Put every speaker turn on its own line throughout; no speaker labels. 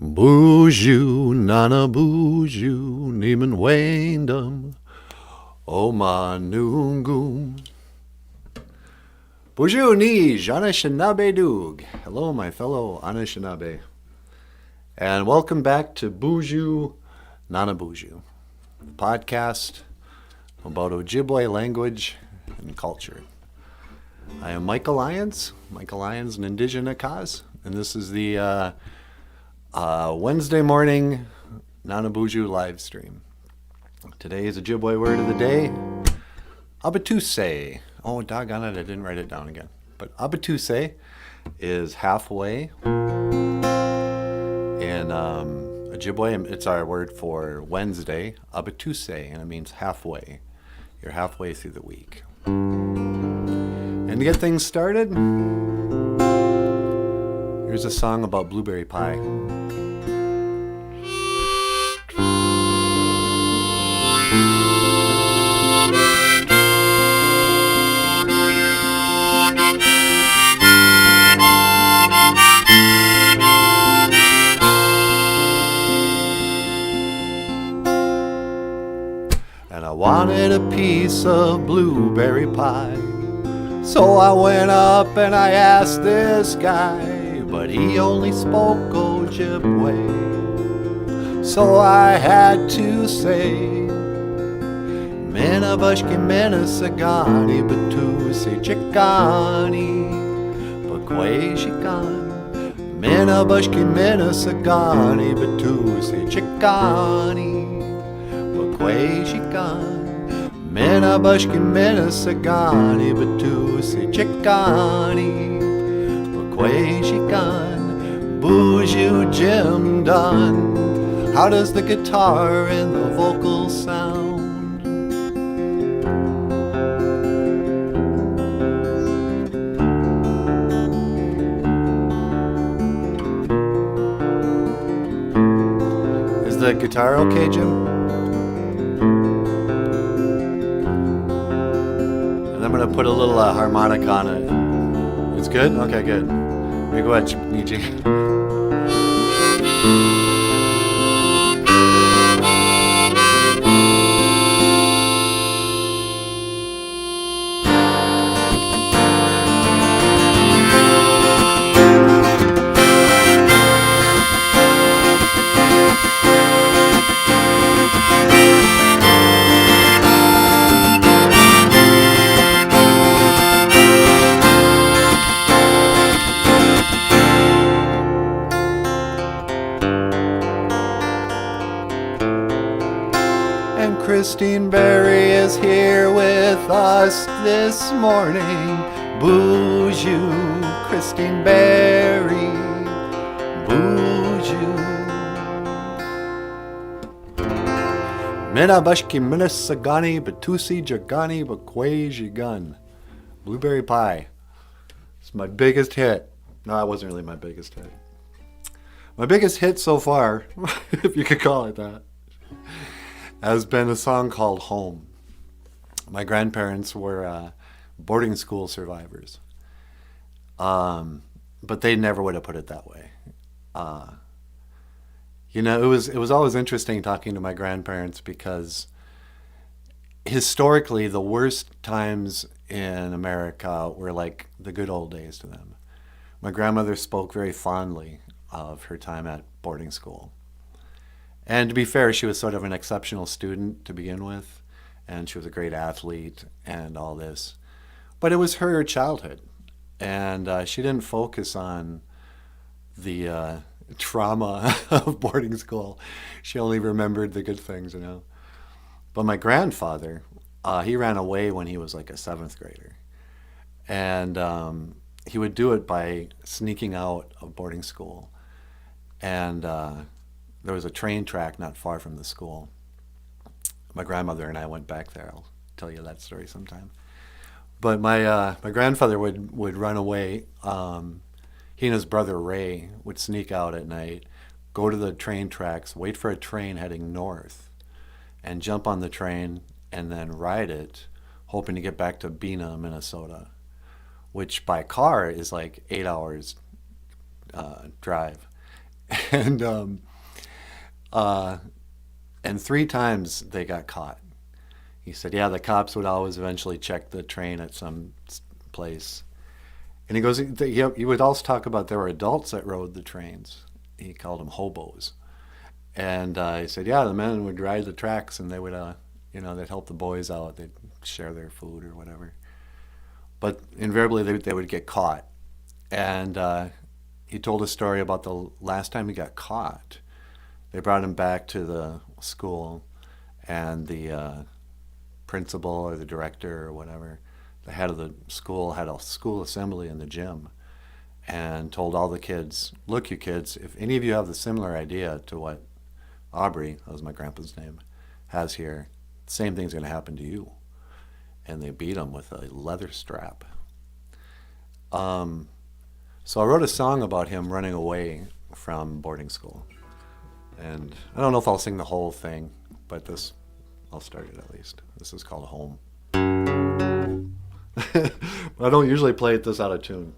BOOZHOO NANABOOZHOO Neiman Wyndham Oma Nungum BOOZHOO ni Anishinaabe Doog. Hello, my fellow Anishinaabe, and welcome back to BOOZHOO NANABOOZHOO, the podcast about Ojibwe language and culture. I am Lyons, an indigenous cause, and this is the Wednesday morning NANABOOZHOO live stream. Today's Ojibwe word of the day, Abatuse. Oh, doggone it, I didn't write it down again. But Abatuse is halfway. In Ojibwe, it's our word for Wednesday, Abatuse, and it means halfway. You're halfway through the week. And to get things started, here's a song about blueberry pie. And I wanted a piece of blueberry pie, so I went up and I asked this guy, but he only spoke Ojibwe. So I had to say, Mina bushki mina sagani batuse chikani bakwe shikan. Mina bushki mina sagani batuse chikani bakwe shikan. Mina bushki mina sagani batuse chikani bakwe shikan. BOOZHOO Jim Dunn. How does the guitar and the vocals sound? Is the guitar okay, Jim? And I'm going to put a little harmonic on it. It's good? Okay, good. Let me go ahead, Niji. Christine Berry is here with us this morning. BOOZHOO, Christine Berry, BOOZHOO. Mina bashki mina sagani batusi jagani bakwe jigan. Blueberry pie. It's my biggest hit. No, that wasn't really my biggest hit. My biggest hit so far, if you could call it that, has been a song called Home. My grandparents were boarding school survivors, but they never would have put it that way. It was always interesting talking to my grandparents because historically the worst times in America were like the good old days to them. My grandmother spoke very fondly of her time at boarding school. And to be fair, she was sort of an exceptional student to begin with, and she was a great athlete and all this. But it was her childhood, and she didn't focus on the trauma of boarding school. She only remembered the good things, But my grandfather, he ran away when he was like a 7th grader. And he would do it by sneaking out of boarding school. And there was a train track not far from the school. My grandmother and I went back there. I'll tell you that story sometime. But my grandfather would run away. He and his brother Ray would sneak out at night, go to the train tracks, wait for a train heading north, and jump on the train and then ride it, hoping to get back to Bena, Minnesota, which by car is like 8 hours drive. And uh, and 3 times they got caught. He said, yeah, the cops would always eventually check the train at some place. And he goes, he would also talk about there were adults that rode the trains. He called them hobos. And he said, yeah, the men would ride the tracks and they would, they'd help the boys out. They'd share their food or whatever. But invariably they would get caught. And he told a story about the last time he got caught. They brought him back to the school, and the principal or the director or whatever, the head of the school, had a school assembly in the gym and told all the kids, look, you kids, if any of you have the similar idea to what Aubrey, that was my grandpa's name, has here, the same thing's going to happen to you. And they beat him with a leather strap. So I wrote a song about him running away from boarding school. And I don't know if I'll sing the whole thing, but I'll start it at least. This is called Home. I don't usually play it this out of tune.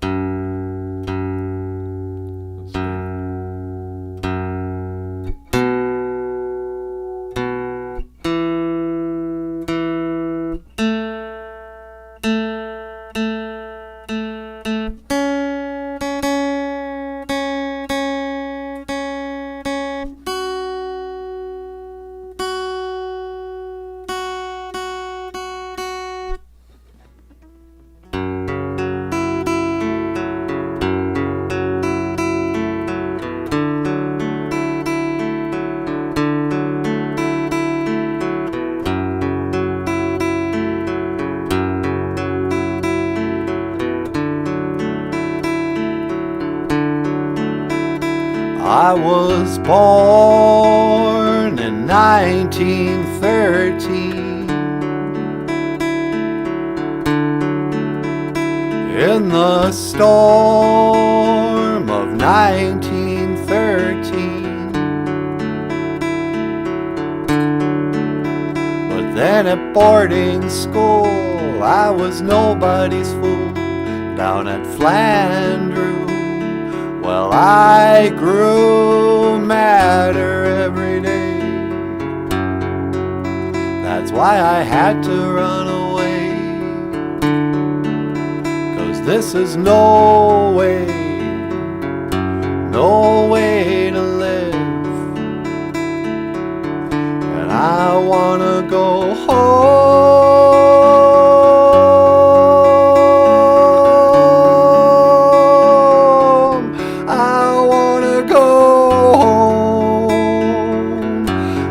Let's see. I was born in 1913 in the storm of 1913. But then at boarding school I was nobody's fool down at Flandreau. Well, I grew madder every day. That's why I had to run away. 'Cause this is no way to live. And I wanna go home.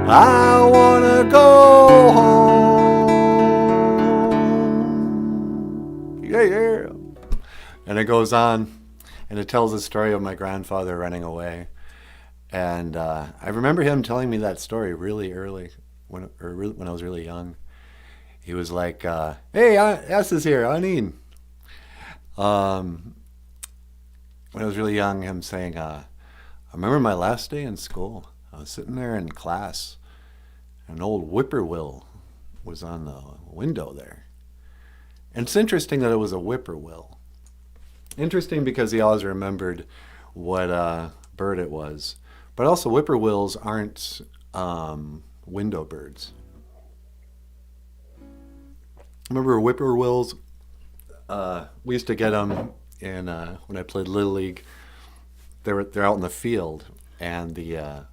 I wanna go home. Yeah. And it goes on, and it tells the story of my grandfather running away. And I remember him telling me that story really early, when I was really young. He was like, "Hey, S is here, Anine." When I was really young, him saying, "I remember my last day in school. I was sitting there in class. An old whippoorwill was on the window there." And it's interesting that it was a whippoorwill. Interesting because he always remembered what bird it was. But also whippoorwills aren't window birds. Remember whippoorwills? We used to get them in when I played Little League. They're out in the field, and the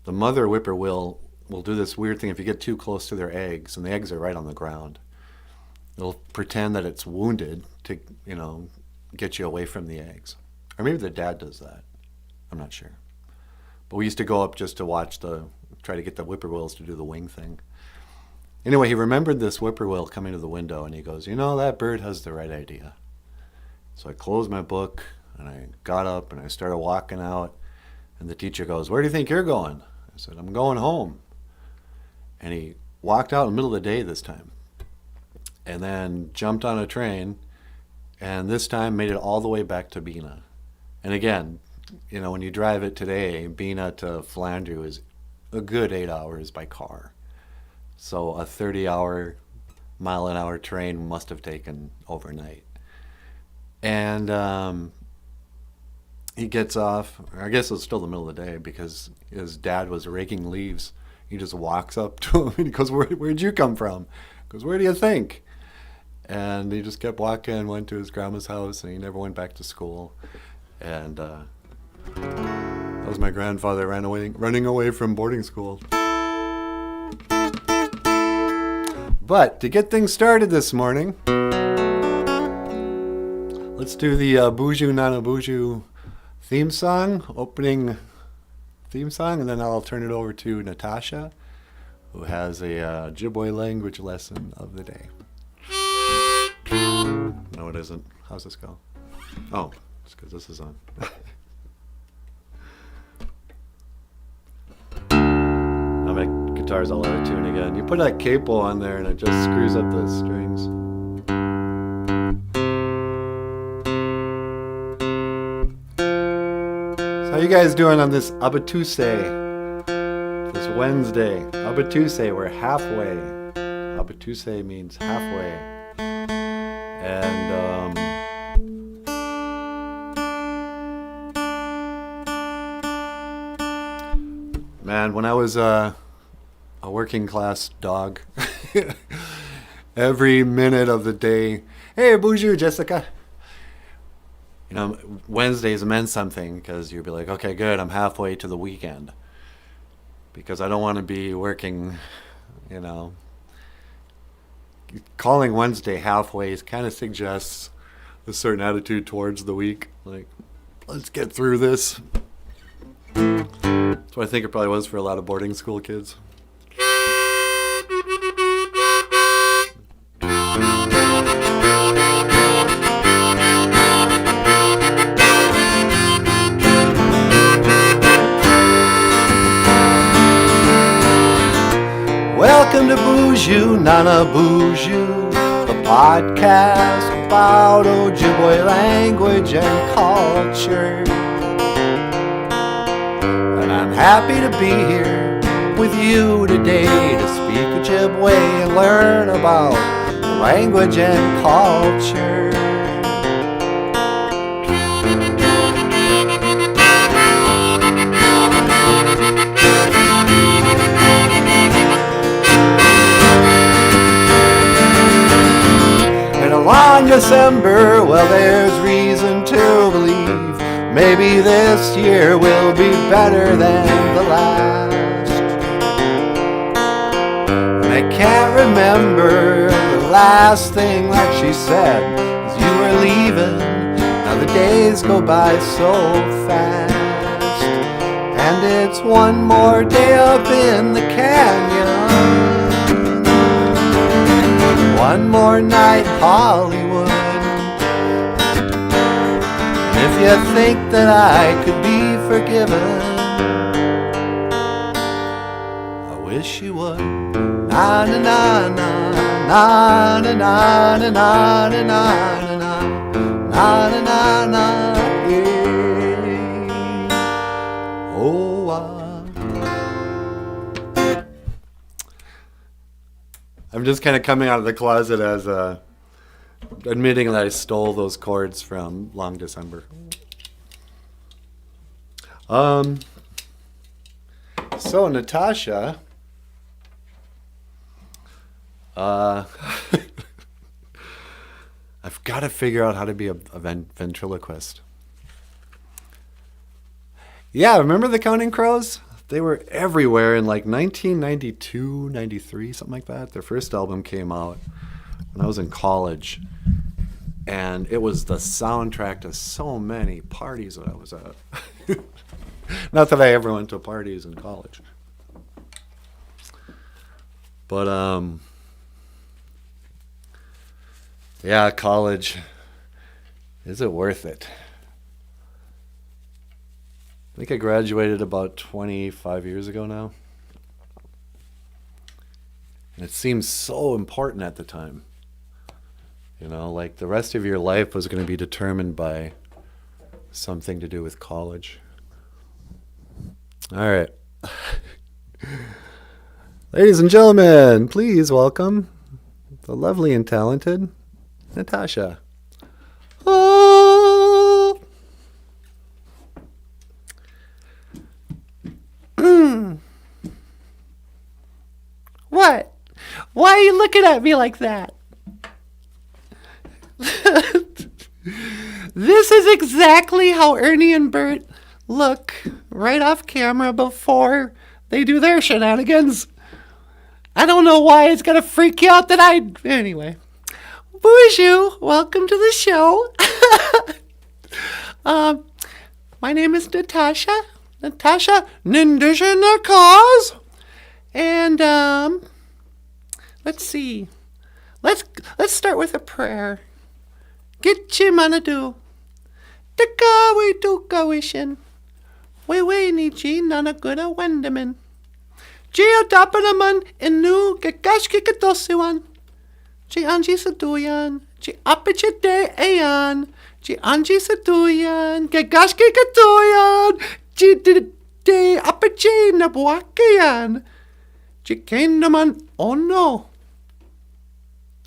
mother whippoorwill will do this weird thing if you get too close to their eggs, and the eggs are right on the ground. It'll pretend that it's wounded to, get you away from the eggs. Or maybe the dad does that. I'm not sure. But we used to go up just to try to get the whippoorwills to do the wing thing. Anyway, he remembered this whippoorwill coming to the window, and he goes, that bird has the right idea. So I closed my book, and I got up, and I started walking out, and the teacher goes, "Where do you think you're going?" I said, "I'm going home." And he walked out in the middle of the day this time, and then jumped on a train, and this time made it all the way back to Bina. And again, when you drive it today, Bina to Flandreau is a good 8 hours by car. So a 30-hour, mile-an-hour train must have taken overnight. And he gets off. I guess it was still the middle of the day because his dad was raking leaves. He just walks up to him and he goes, where'd you come from? He goes, where do you think? And he just kept walking, went to his grandma's house, and he never went back to school. And that was my grandfather running away from boarding school. But to get things started this morning, let's do the BOOZHOO NANABOOZHOO theme song, opening theme song, and then I'll turn it over to Natasha, who has a Ojibwe language lesson of the day. No, it isn't. How's this go? Oh, it's because this is on. Now my guitar's all out of tune again. You put that capo on there and it just screws up the strings. So how you guys doing on this Abatuse? This Wednesday. Abatuse, we're halfway. Abatuse means halfway. And man, when I was a working class dog, every minute of the day, hey, bonjour, Jessica. You know, Wednesdays meant something because you'd be like, okay, good, I'm halfway to the weekend. Because I don't want to be working, you know. Calling Wednesday halfway kind of suggests a certain attitude towards the week. Like, let's get through this. That's what I think it probably was for a lot of boarding school kids. Welcome to BOOZHOO NANABOOZHOO, the podcast about Ojibwe language and culture. And I'm happy to be here with you today to speak Ojibwe and learn about language and culture. On December, well, there's reason to believe maybe this year will be better than the last. And I can't remember the last thing that she said as you were leaving. Now the days go by so fast, and it's one more day up in the canyon. One more night, Hollywood. And if you think that I could be forgiven, I wish you would. Na na na na na na na na na na na na na na. Yeah. Oh, I'm just kind of coming out of the closet as admitting that I stole those chords from Long December. So Natasha, I've got to figure out how to be a ventriloquist. Yeah, remember the Counting Crows? They were everywhere in like 1992, 93, something like that. Their first album came out when I was in college. And it was the soundtrack to so many parties that I was at. Not that I ever went to parties in college. But, yeah, college. Is it worth it? I think I graduated about 25 years ago now. And it seemed so important at the time. You know, like the rest of your life was going to be determined by something to do with college. All right. Ladies and gentlemen, please welcome the lovely and talented Natasha. Oh. looking at me like that? This is exactly how Ernie and Bert look right off camera before they do their shenanigans. I don't know why it's gonna freak you out that Anyway. BOOZHOO, welcome to the show. My name is Natasha. Natasha Nindigenous Cause. And, let's see. Let's start with a prayer. Gitchi manadu. Tika we tuka wishin. We ni ji nanaguda wendamin. Gio dapanaman inu gagashki katosiwan. Ji anji saduyan. Ji apiche de ayan. Ji anji saduyan. Gagashki katoyan. Ji de apiche nabuakayan. Ji kendaman ono.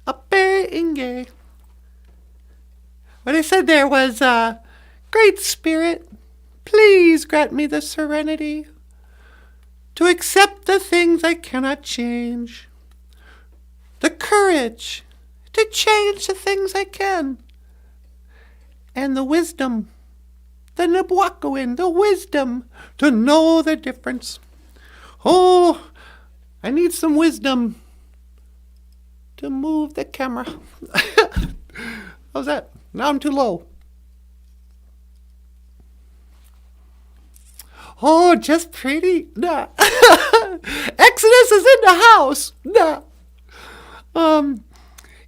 Ape inge. What I said there was, Great Spirit, please grant me the serenity to accept the things I cannot change, the courage to change the things I can, and the wisdom, the Nabwakawin, the wisdom to know the difference. Oh, I need some wisdom to move the camera. How's that? Now I'm too low. Oh, just pretty. Nah. Exodus is in the house. Nah.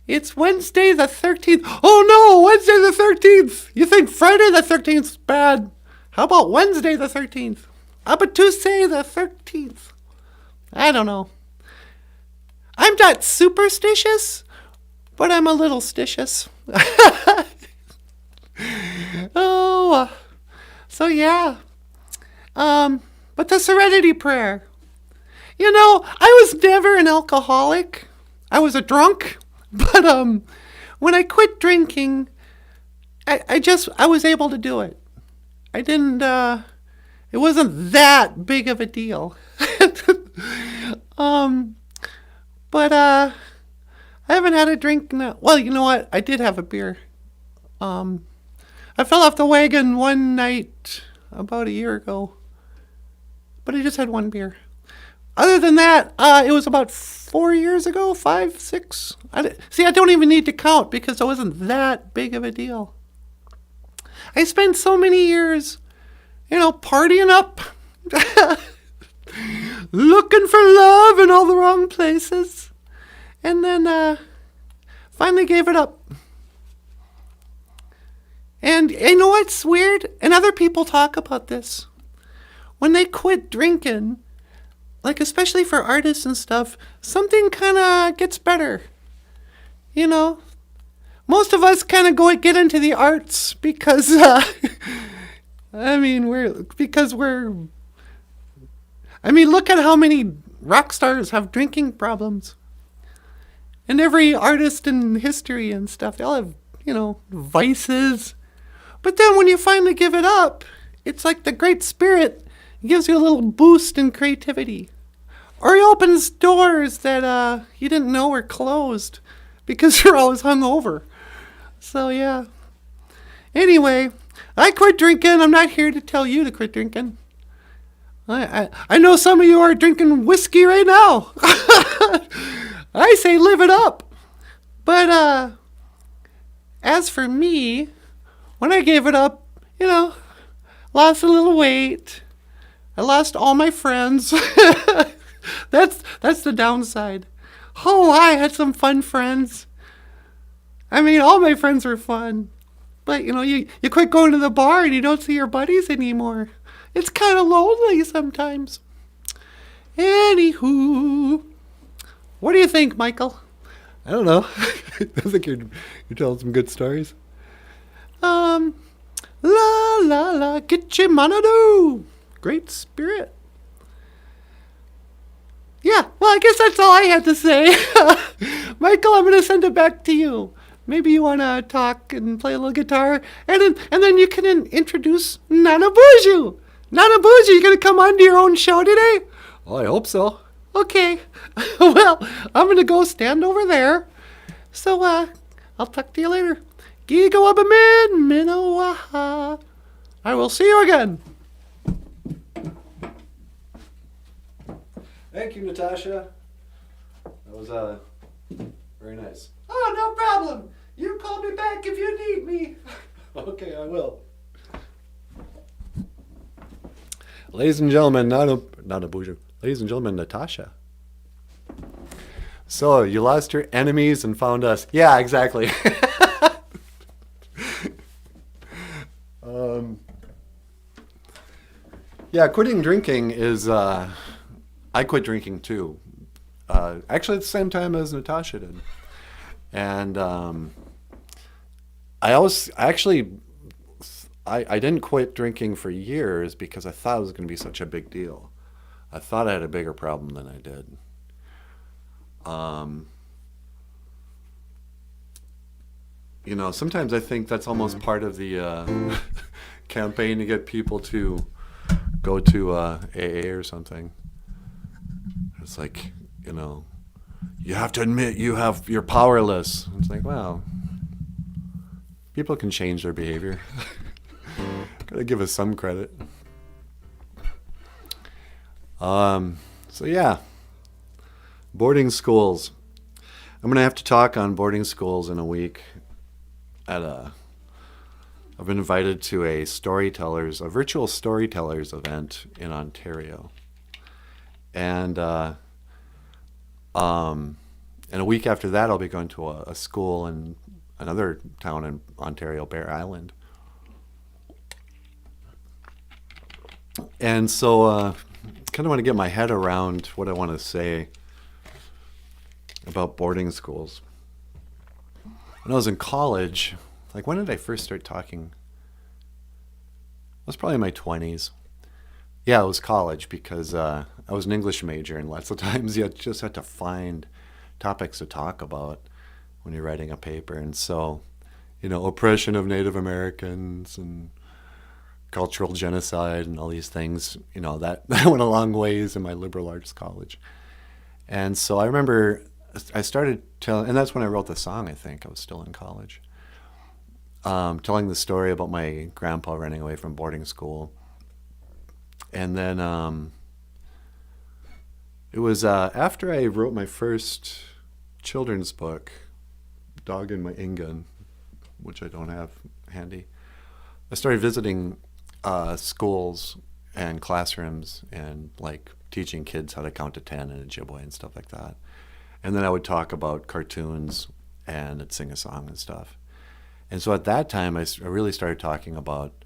It's Wednesday the 13th. Oh no, Wednesday the 13th. You think Friday the 13th is bad? How about Wednesday the 13th? How about Tuesday the 13th? I don't know. I'm not superstitious, but I'm a little stitious. Oh, so yeah. But the serenity prayer. You know, I was never an alcoholic. I was a drunk. But when I quit drinking, I was able to do it. I didn't, it wasn't that big of a deal. But I haven't had a drink now. Well, you know what? I did have a beer. I fell off the wagon one night about a year ago. But I just had one beer. Other than that, it was about 4 years ago, 5, 6. I don't even need to count because it wasn't that big of a deal. I spent so many years, partying up, looking for love in all the wrong places, and then finally gave it up. And you know what's weird? And other people talk about this. When they quit drinking, like especially for artists and stuff, something kind of gets better. Most of us kind of get into the arts because, look at how many rock stars have drinking problems. And every artist in history and stuff, they all have, vices. But then when you finally give it up, it's like the Great Spirit gives you a little boost in creativity. Or he opens doors that you didn't know were closed because you're always hungover. So, yeah. Anyway, I quit drinking. I'm not here to tell you to quit drinking. I know some of you are drinking whiskey right now. I say live it up. But as for me, when I gave it up, lost a little weight. I lost all my friends. That's the downside. Oh, I had some fun friends. All my friends were fun. But, you quit going to the bar and you don't see your buddies anymore. It's kind of lonely sometimes. Anywho, what do you think, Michael?
I don't know. I think you're telling some good stories.
La la la, gitchi manadu. Great Spirit. Yeah, well, I guess that's all I had to say. Michael, I'm going to send it back to you. Maybe you want to talk and play a little guitar, and then you can introduce NanaBOOZHOO. NanaBOOZHOO, you going to come on to your own show today?
Well, I hope so. Okay. Well, I'm going to go stand over there. So, I'll talk to you later. GOFUNDME, Minowaha. I will see you again.
Thank you, Natasha. That was very nice.
Oh, no problem. You call me back if you need me.
Okay, I will. Ladies and gentlemen, Nanaboozhoo. Ladies and gentlemen, Natasha. So, you lost your enemies and found us. Yeah, exactly. Yeah, quitting drinking is, I quit drinking too. Actually at the same time as Natasha did. And I didn't quit drinking for years because I thought it was going to be such a big deal. I thought I had a bigger problem than I did. You know, sometimes I think that's almost part of the campaign to get people to go to AA or something. It's like, you know, you have to admit you're powerless. It's like, well, people can change their behavior. Gotta give us some credit. So yeah, boarding schools. I'm gonna have to talk on boarding schools in a week. I've been invited to a virtual storytellers event in Ontario, and a week after that, I'll be going to a school in another town in Ontario, Bear Island. And so, kind of want to get my head around what I want to say about boarding schools. When I was in college, like when did I first start talking? I was probably in my 20s. Yeah, it was college because I was an English major, and lots of times you just had to find topics to talk about when you're writing a paper. And so, you know, oppression of Native Americans and cultural genocide and all these things, you know, that went a long ways in my liberal arts college. And so I remember I started telling, and that's when I wrote the song, I think. I was still in college. Telling the story about my grandpa running away from boarding school. And then it was after I wrote my first children's book, Dog in My Ingun, which I don't have handy. I started visiting schools and classrooms and like teaching kids how to count to 10 in Ojibwe and stuff like that. And then I would talk about cartoons and I'd sing a song and stuff. And so at that time, I really started talking about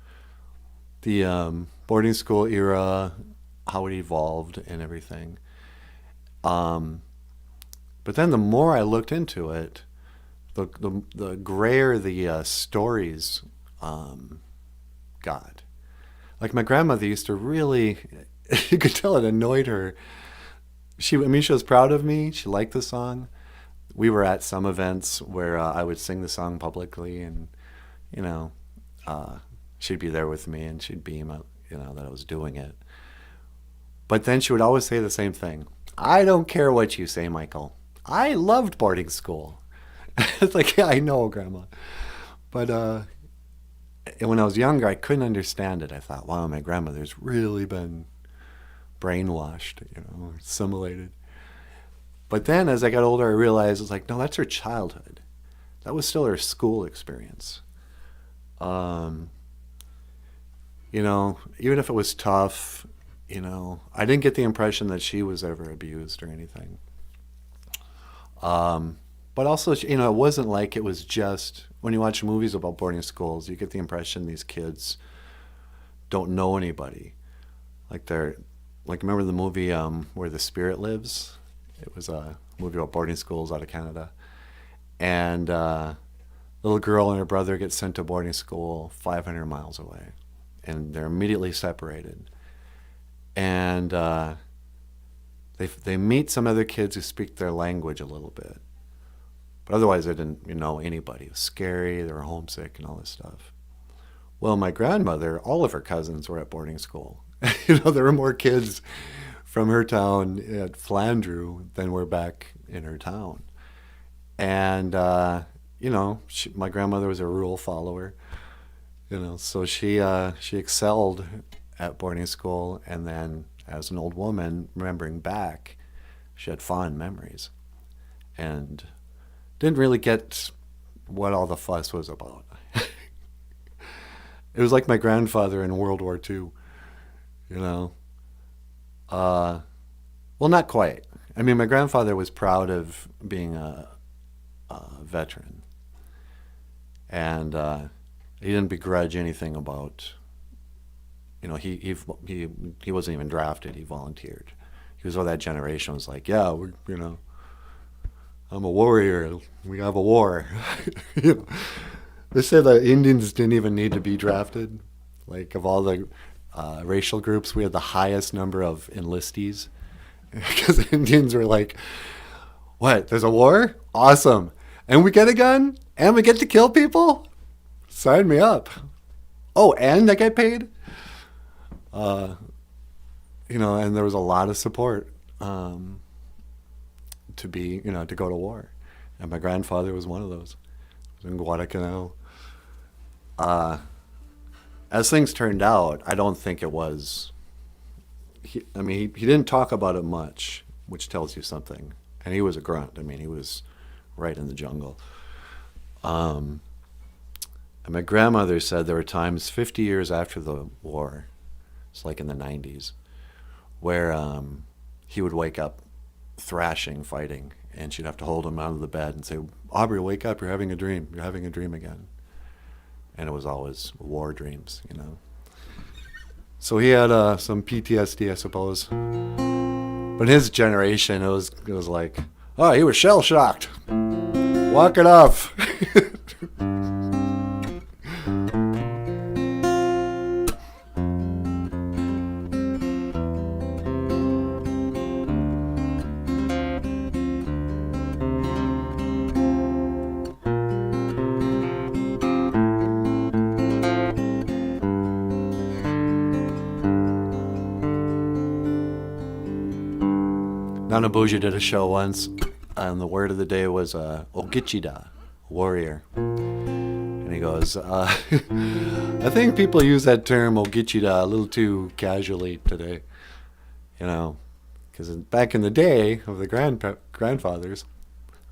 the boarding school era, how it evolved and everything. But then the more I looked into it, the grayer the stories got. Like my grandmother used to really, you could tell it annoyed her. She was proud of me. She liked the song. We were at some events where I would sing the song publicly, and you know, she'd be there with me, and she'd beam, you know, that I was doing it. But then she would always say the same thing. I don't care what you say, Michael. I loved boarding school. It's like, yeah, I know, Grandma. But when I was younger, I couldn't understand it. I thought, wow, my grandmother's really been brainwashed, you know, assimilated. But then as I got older, I realized it's like, no, that's her childhood. That was still her school experience. You know, even if it was tough, you know, I didn't get the impression that she was ever abused or anything. But also, you know, it wasn't like it was just, when you watch movies about boarding schools, you get the impression these kids don't know anybody. Like remember the movie Where the Spirit Lives? It was a movie about boarding schools out of Canada. And little girl and her brother get sent to boarding school 500 miles away. And they're immediately separated. And they meet some other kids who speak their language a little bit. But otherwise, they didn't know anybody. It was scary. They were homesick and all this stuff. Well, my grandmother, all of her cousins were at boarding school. You know, there were more kids from her town at Flandreau, then we're back in her town. And, my grandmother was a rule follower, so she excelled at boarding school. And then as an old woman, remembering back, she had fond memories and didn't really get what all the fuss was about. It was like my grandfather in World War II, Well, not quite. I mean, my grandfather was proud of being a veteran, and he didn't begrudge anything about. He wasn't even drafted. He volunteered. He was of that generation. Was like, yeah, I'm a warrior. We have a war. They say that Indians didn't even need to be drafted. Like, of all the racial groups, we had the highest number of enlistees. Because Indians were like, what, there's a war? Awesome. And we get a gun? And we get to kill people? Sign me up. Oh, and I get paid? And there was a lot of support to go to war. And my grandfather was one of those. In Guadalcanal. As things turned out, I don't think it was. He didn't talk about it much, which tells you something. And he was a grunt. I mean, he was right in the jungle. And my grandmother said there were times 50 years after the war, it's like in the 90s, where he would wake up thrashing, fighting, and she'd have to hold him out of the bed and say, Aubrey, wake up, you're having a dream. You're having a dream again. And it was always war dreams, So he had some PTSD, I suppose. But his generation, it was like, oh, he was shell-shocked. Walk it off. NanaBOOZHOO did a show once, and the word of the day was Ogichida, warrior. And he goes, I think people use that term Ogichida a little too casually today, because back in the day of the grandfathers,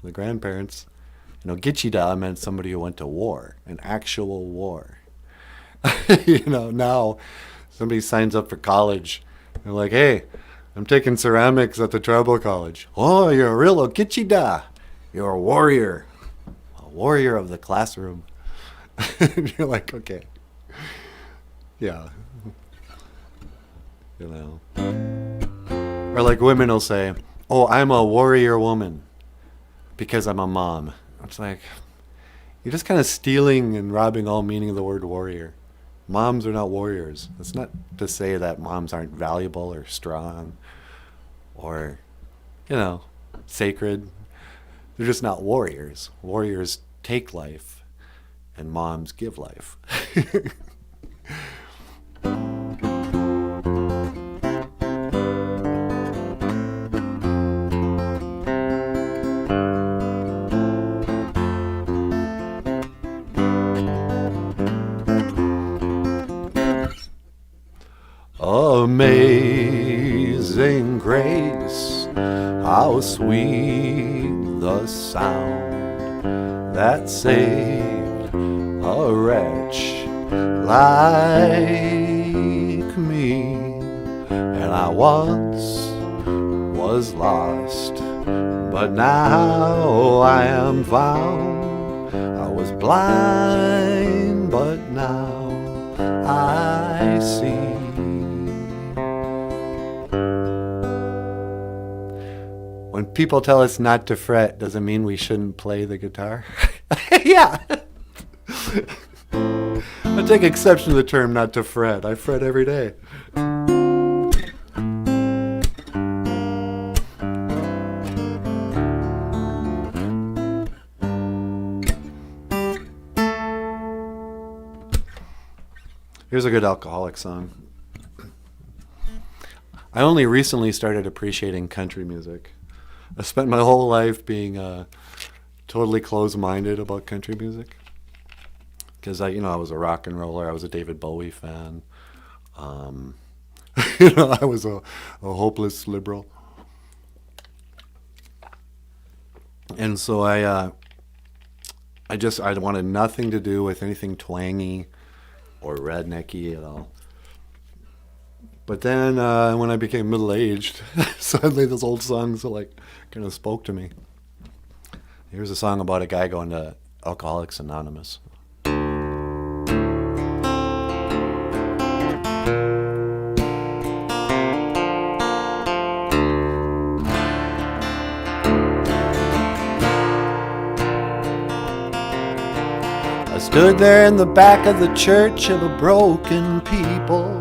the grandparents, Gichida meant somebody who went to war, an actual war. Now somebody signs up for college, they're like, hey, I'm taking ceramics at the tribal college. Oh, you're a real Ogichida. You're a warrior of the classroom. And you're like, okay. Yeah. Or like women will say, oh, I'm a warrior woman because I'm a mom. It's like, you're just kind of stealing and robbing all meaning of the word warrior. Moms are not warriors. It's not to say that moms aren't valuable or strong or, sacred. They're just not warriors. Warriors take life and moms give life. Amazing grace, how sweet the sound that saved a wretch like me. And I once was lost, but now I am found. I was blind, but now I see. When people tell us not to fret, doesn't mean we shouldn't play the guitar. Yeah. I take exception to the term not to fret. I fret every day. Here's a good alcoholic song. I only recently started appreciating country music. I spent my whole life being totally closed-minded about country music because I was a rock and roller. I was a David Bowie fan. I was a hopeless liberal, and so I wanted nothing to do with anything twangy or rednecky at all. But then when I became middle-aged, suddenly those old songs kind of spoke to me. Here's a song about a guy going to Alcoholics Anonymous. I stood there in the back of the church of a broken people.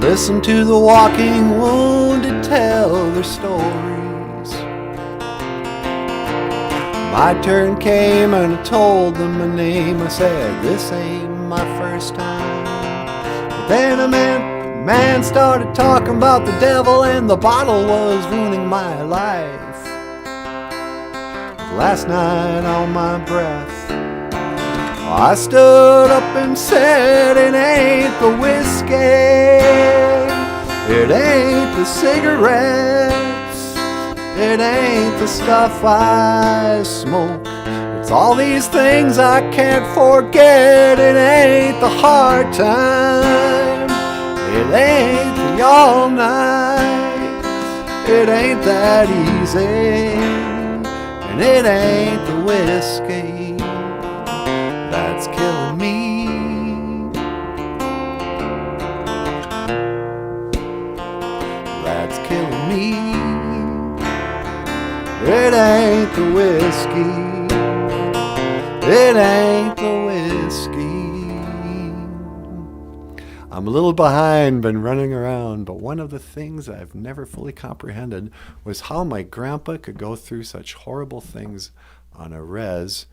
Listen to the walking wounded tell their stories. My turn came and I told them my name. I said, this ain't my first time. But then a man started talking about the devil and the bottle was ruining my life. Last night on my breath, I stood up and said, it ain't the whiskey, it ain't the cigarettes, it ain't the stuff I smoke. It's all these things I can't forget. It ain't the hard time, it ain't the all night, it ain't that easy, and it ain't the whiskey that's killing me. That's killing me. It ain't the whiskey. It ain't the whiskey. I'm a little behind, been running around, but one of the things I've never fully comprehended was how my grandpa could go through such horrible things on a res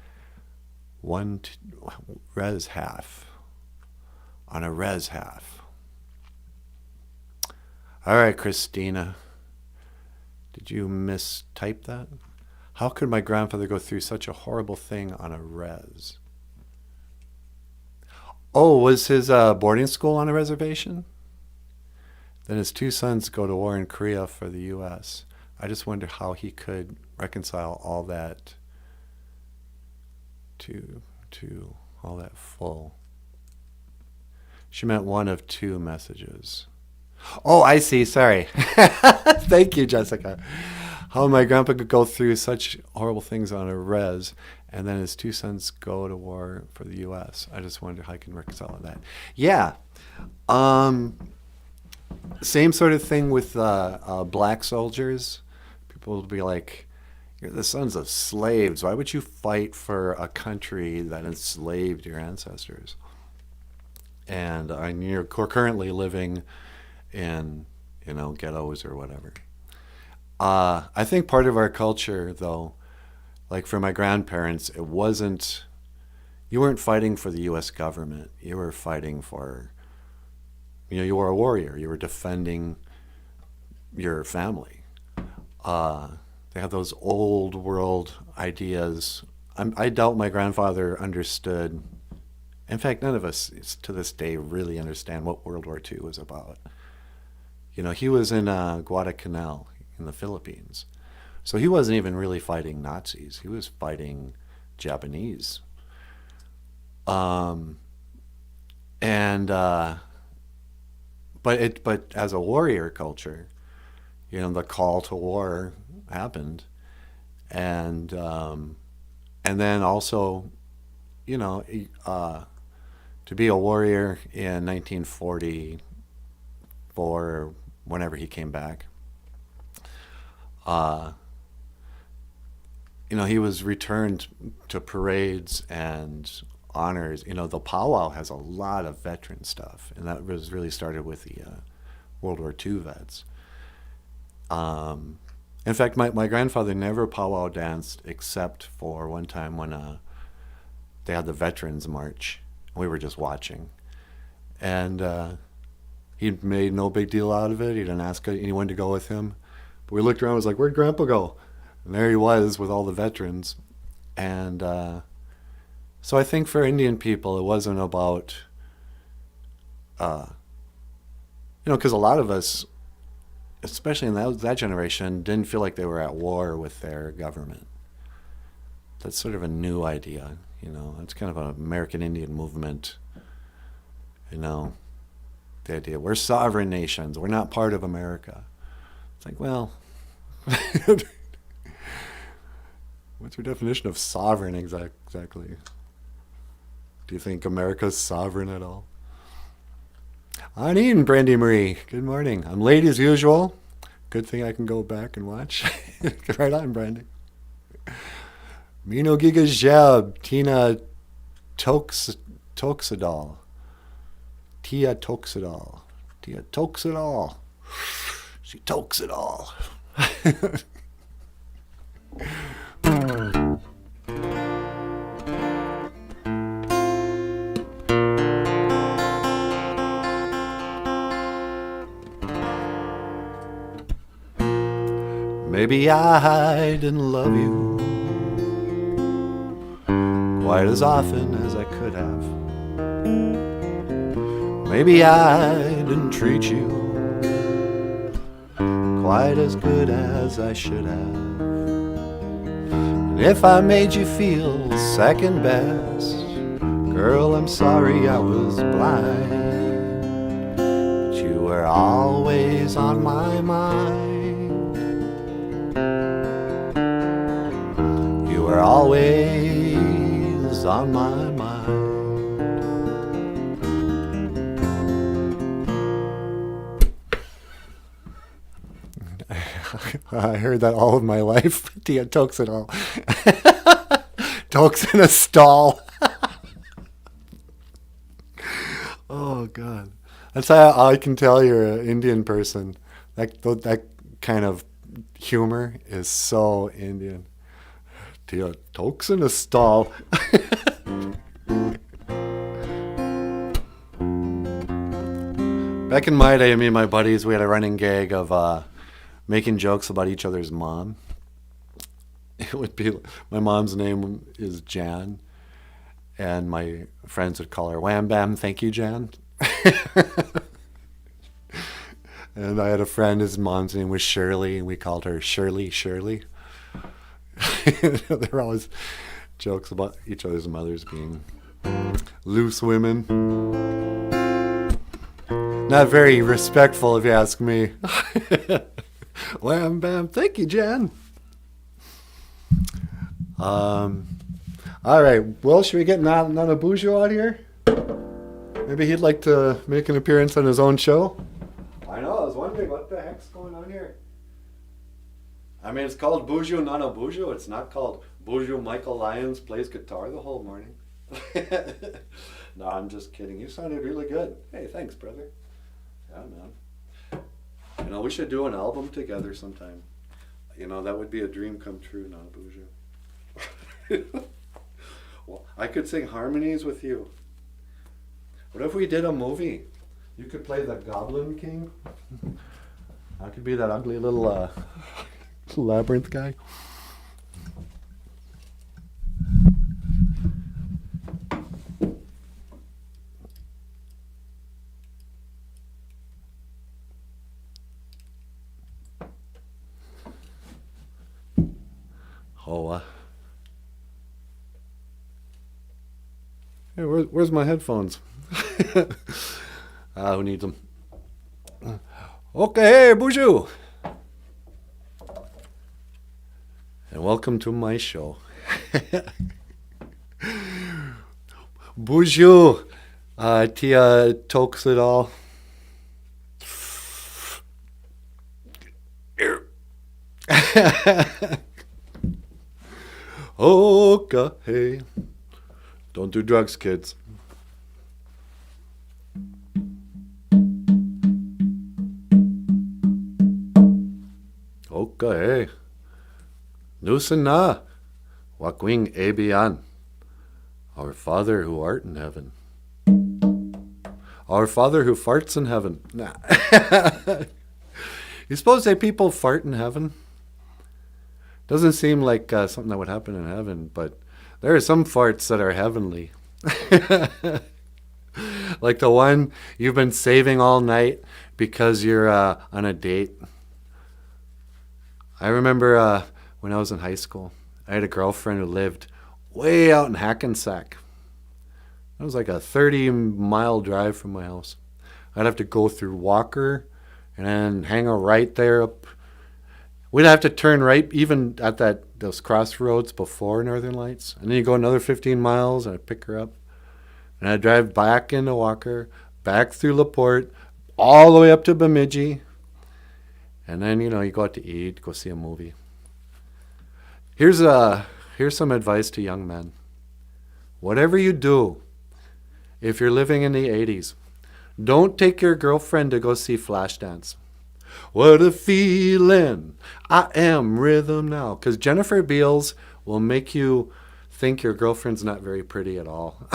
half. On a res half. All right, Christina. Did you mistype that? How could my grandfather go through such a horrible thing on a res? Oh, was his boarding school on a reservation? Then his two sons go to war in Korea for the U.S. I just wonder how he could reconcile all that to all that full. She meant one of two messages. Oh, I see. Sorry. Thank you, Jessica. How my grandpa could go through such horrible things on a res, and then his two sons go to war for the U.S. I just wonder how I can reconcile that. Yeah. Same sort of thing with black soldiers. People will be like, you're the sons of slaves. Why would you fight for a country that enslaved your ancestors? And you're currently living in, ghettos or whatever. I think part of our culture, though, like for my grandparents, you weren't fighting for the U.S. government. You were fighting for, you were a warrior. You were defending your family. They have those old world ideas. I doubt my grandfather understood. In fact, none of us to this day really understand what World War II was about. He was in Guadalcanal in the Philippines. So he wasn't even really fighting Nazis. He was fighting Japanese. But as a warrior culture, the call to war happened, and then also, to be a warrior in 1944, whenever he came back, he was returned to parades and honors. The powwow has a lot of veteran stuff, and that was really started with the World War II vets. In fact, my grandfather never powwow danced except for one time when they had the Veterans March. We were just watching. And He made no big deal out of it. He didn't ask anyone to go with him. But we looked around and was like, where'd Grandpa go? And there he was with all the veterans. And so I think for Indian people, it wasn't about, because a lot of us, especially in that generation, didn't feel like they were at war with their government. That's sort of a new idea, It's kind of an American Indian movement, The idea, we're sovereign nations. We're not part of America. It's like, well, what's your definition of sovereign exactly? Do you think America's sovereign at all? Anine, Brandy Marie. Good morning. I'm late as usual. Good thing I can go back and watch. Right on, Brandy. Mino Giga Jeb. Tina Toxidol. Tia Toxidol. Tia Toxidol. She tokes it all. Maybe I didn't love you quite as often as I could have. Maybe I didn't treat you quite as good as I should have. And if I made you feel second best, girl, I'm sorry I was blind. But you were always on my mind. You were always on my mind. I heard that all of my life. Tia tokes it all. Tokes in a stall. Oh, God. That's how I can tell you're an Indian person. That kind of humor is so Indian. Tia tokes in a stall. Back in my day, me and my buddies, we had a running gag of making jokes about each other's mom. It would be, my mom's name is Jan, and my friends would call her Wham Bam, thank you, Jan. And I had a friend, his mom's name was Shirley, and we called her Shirley. There were always jokes about each other's mothers being loose women. Not very respectful, if you ask me. Wham bam, thank you, Jan. All right, well, should we get Nanaboozhoo out here? Maybe he'd like to make an appearance on his own show. I know, I was wondering what the heck's going on here. I mean, it's called BOOZHOO NANABOOZHOO. It's not called BOOZHOO Michael Lyons plays guitar the whole morning. No, I'm just kidding. You sounded really good. Hey, thanks, brother. Yeah, man. We should do an album together sometime. That would be a dream come true, Nanaboozhoo. Well, I could sing harmonies with you. What if we did a movie? You could play the Goblin King. I could be that ugly little labyrinth guy. Hey, where's my headphones? Who needs them? Okay, hey, BOOZHOO! And welcome to my show. BOOZHOO! Tia tokes it all. Okay, hey. Don't do drugs, kids. Okay. Nusana, wakwing ebian, our Father who art in heaven. Our Father who farts in heaven. Nah. You suppose that people fart in heaven? Doesn't seem like something that would happen in heaven, but there are some farts that are heavenly. Like the one you've been saving all night because you're on a date. I remember when I was in high school, I had a girlfriend who lived way out in Hackensack. It was like a 30-mile drive from my house. I'd have to go through Walker and then hang a right there up. We'd have to turn right even at those crossroads before Northern Lights. And then you go another 15 miles and I'd pick her up. And I'd drive back into Walker, back through LaPorte, all the way up to Bemidji. And then, you go out to eat, go see a movie. Here's some advice to young men. Whatever you do, if you're living in the 80s, don't take your girlfriend to go see Flashdance. What a feeling, I am rhythm now. Because Jennifer Beals will make you think your girlfriend's not very pretty at all.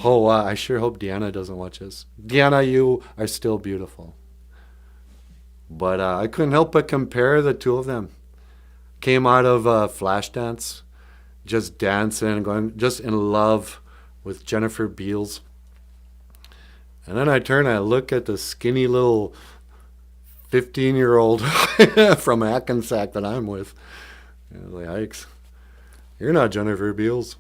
Oh, I sure hope Deanna doesn't watch this. Deanna, you are still beautiful. But I couldn't help but compare the two of them. Came out of Flashdance, just dancing, going, just in love with Jennifer Beals. And then I turn and I look at the skinny little 15-year-old from Hackensack that I'm with. And I was like, yikes, you're not Jennifer Beals.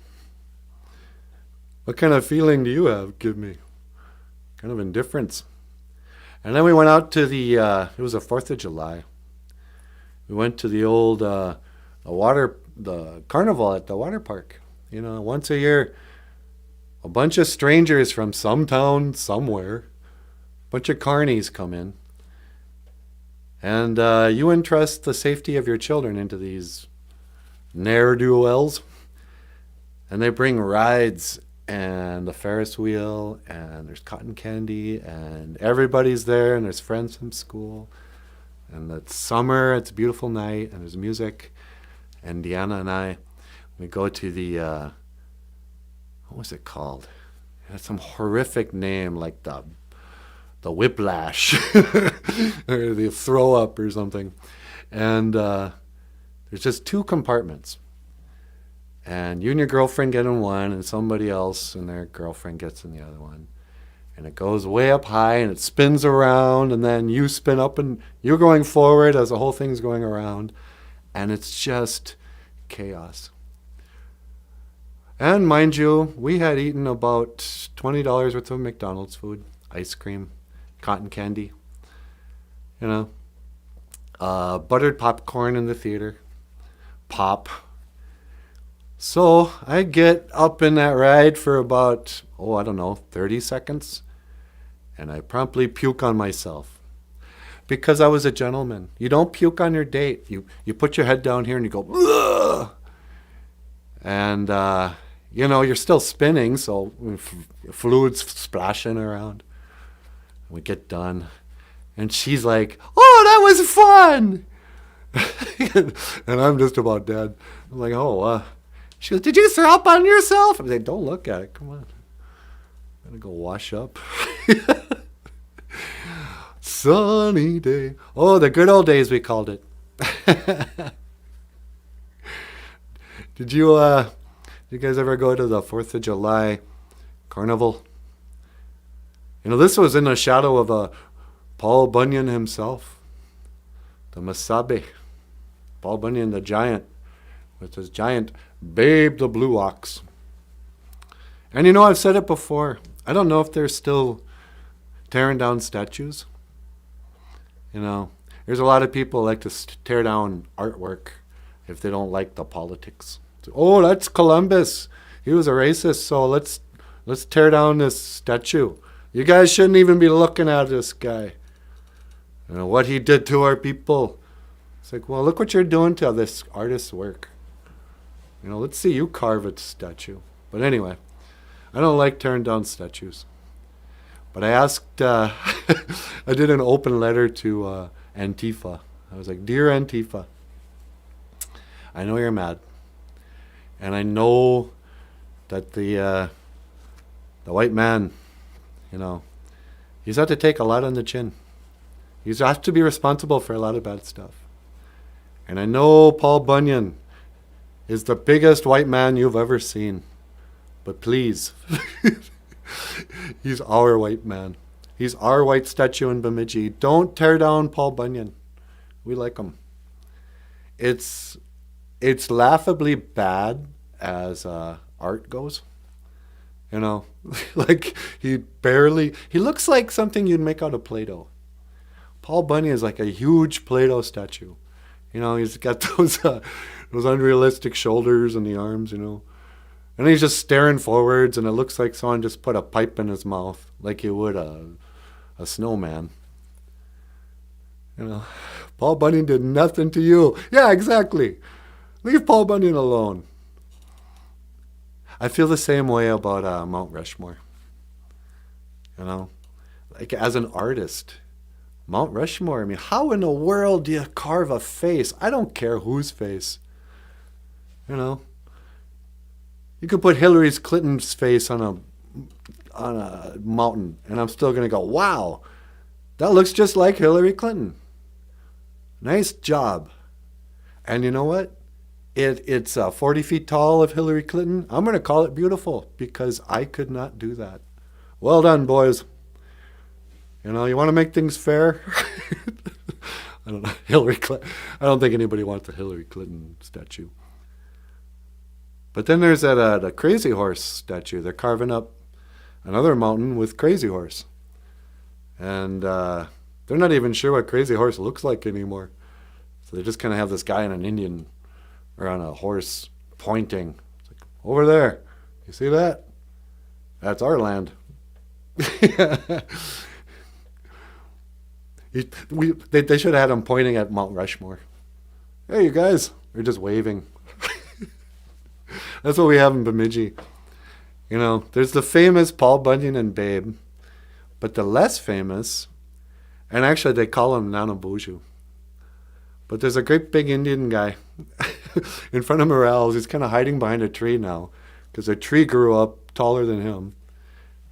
What kind of feeling do you have? Give me. Kind of indifference. And then we went out to it was the 4th of July. We went to the old, the carnival at the water park. Once a year, a bunch of strangers from some town somewhere, a bunch of carnies come in. And you entrust the safety of your children into these ne'er-do-wells. And they bring rides and the Ferris wheel, and there's cotton candy, and everybody's there, and there's friends from school. And it's summer, it's a beautiful night, and there's music. And Deanna and I, we go to the, what was it called? It had some horrific name, like the whiplash, or the throw up or something. And there's just 2 compartments. And you and your girlfriend get in one, and somebody else and their girlfriend gets in the other one. And it goes way up high, and it spins around, and then you spin up, and you're going forward as the whole thing's going around. And it's just chaos. And mind you, we had eaten about $20 worth of McDonald's food, ice cream, cotton candy, buttered popcorn in the theater, pop. So I get up in that ride for about, 30 seconds, and I promptly puke on myself. Because I was a gentleman. You don't puke on your date. You put your head down here and you go, ugh! And, you're still spinning, so fluid's splashing around. We get done, and she's like, oh, that was fun! And I'm just about dead. I'm like, she goes, did you throw up on yourself? I'm like, don't look at it. Come on. I'm going to go wash up. Sunny day. Oh, the good old days, we called it. Did you guys ever go to the 4th of July carnival? This was in the shadow of Paul Bunyan himself. The Masabe. Paul Bunyan, the giant, with his giant Babe the Blue Ox. And I've said it before. I don't know if they're still tearing down statues. There's a lot of people like to tear down artwork if they don't like the politics. Oh, that's Columbus. He was a racist, so let's tear down this statue. You guys shouldn't even be looking at this guy. What he did to our people. It's like, well, look what you're doing to this artist's work. Let's see you carve a statue. But anyway, I don't like tearing down statues. But I asked, I did an open letter to Antifa. I was like, Dear Antifa, I know you're mad. And I know that the The white man, you know, he's had to take a lot on the chin. He's has to be responsible for a lot of bad stuff. And I know Paul Bunyan is the biggest white man you've ever seen. But please, he's our white man. He's our white statue in Bemidji. Don't tear down Paul Bunyan. We like him. It's laughably bad as art goes. You know, like he looks like something you'd make out of Play-Doh. Paul Bunyan is like a huge Play-Doh statue. You know, he's got those unrealistic shoulders and the arms, you know. And he's just staring forwards, and it looks like someone just put a pipe in his mouth, like you would a snowman. You know, Paul Bunyan did nothing to you. Yeah, exactly. Leave Paul Bunyan alone. I feel the same way about Mount Rushmore. You know, like as an artist, Mount Rushmore, I mean, how in the world do you carve a face? I don't care whose face. You know, you could put Hillary Clinton's face on a mountain, and I'm still going to go, wow, that looks just like Hillary Clinton. Nice job. And you know what? It's 40 feet tall of Hillary Clinton. I'm going to call it beautiful because I could not do that. Well done, boys. You know, you want to make things fair? I don't know. Hillary Clinton. I don't think anybody wants a Hillary Clinton statue. But then there's that Crazy Horse statue. They're carving up another mountain with Crazy Horse. And they're not even sure what Crazy Horse looks like anymore. So they just kind of have this guy on an Indian or on a horse pointing. It's like, over there. You see that? That's our land. They should have had him pointing at Mount Rushmore. Hey, you guys. They're just waving. That's what we have in Bemidji. You know, there's the famous Paul Bunyan and Babe, but the less famous, and actually they call him NanaBOOZHOO. But there's a great big Indian guy in front of Morales. He's kind of hiding behind a tree now because a tree grew up taller than him.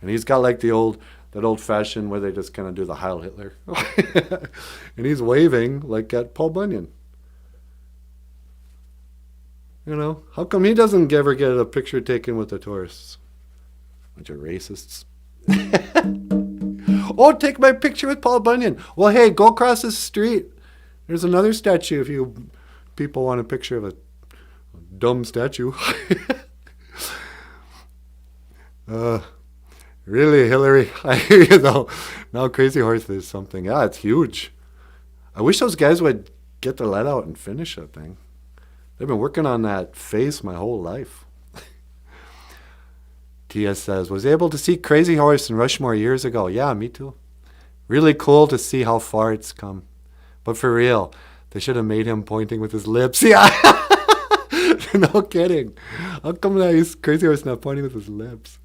And he's got like that old-fashioned where they just kind of do the Heil Hitler. And he's waving like at Paul Bunyan. You know, how come he doesn't ever get a picture taken with the tourists? Bunch of racists. Oh, take my picture with Paul Bunyan. Well, hey, go across the street. There's another statue if you people want a picture of a dumb statue. Really, Hillary, I hear you though. Now Crazy Horse is something. Yeah, it's huge. I wish those guys would get their lead out and finish that thing. They've been working on that face my whole life. T.S. says, was able to see Crazy Horse in Rushmore years ago. Yeah, me too. Really cool to see how far it's come. But for real, they should have made him pointing with his lips. Yeah. No kidding. How come that Crazy Horse not pointing with his lips?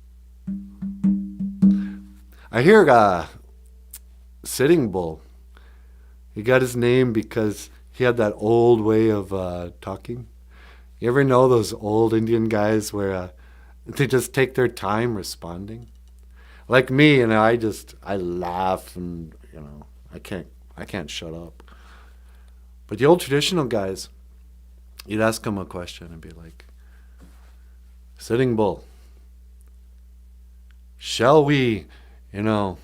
I hear Sitting Bull. He got his name because he had that old way of talking. You ever know those old Indian guys where they just take their time responding? Like me, and I laugh and, you know, I can't shut up. But the old traditional guys, you'd ask them a question and be like, Sitting Bull, shall we go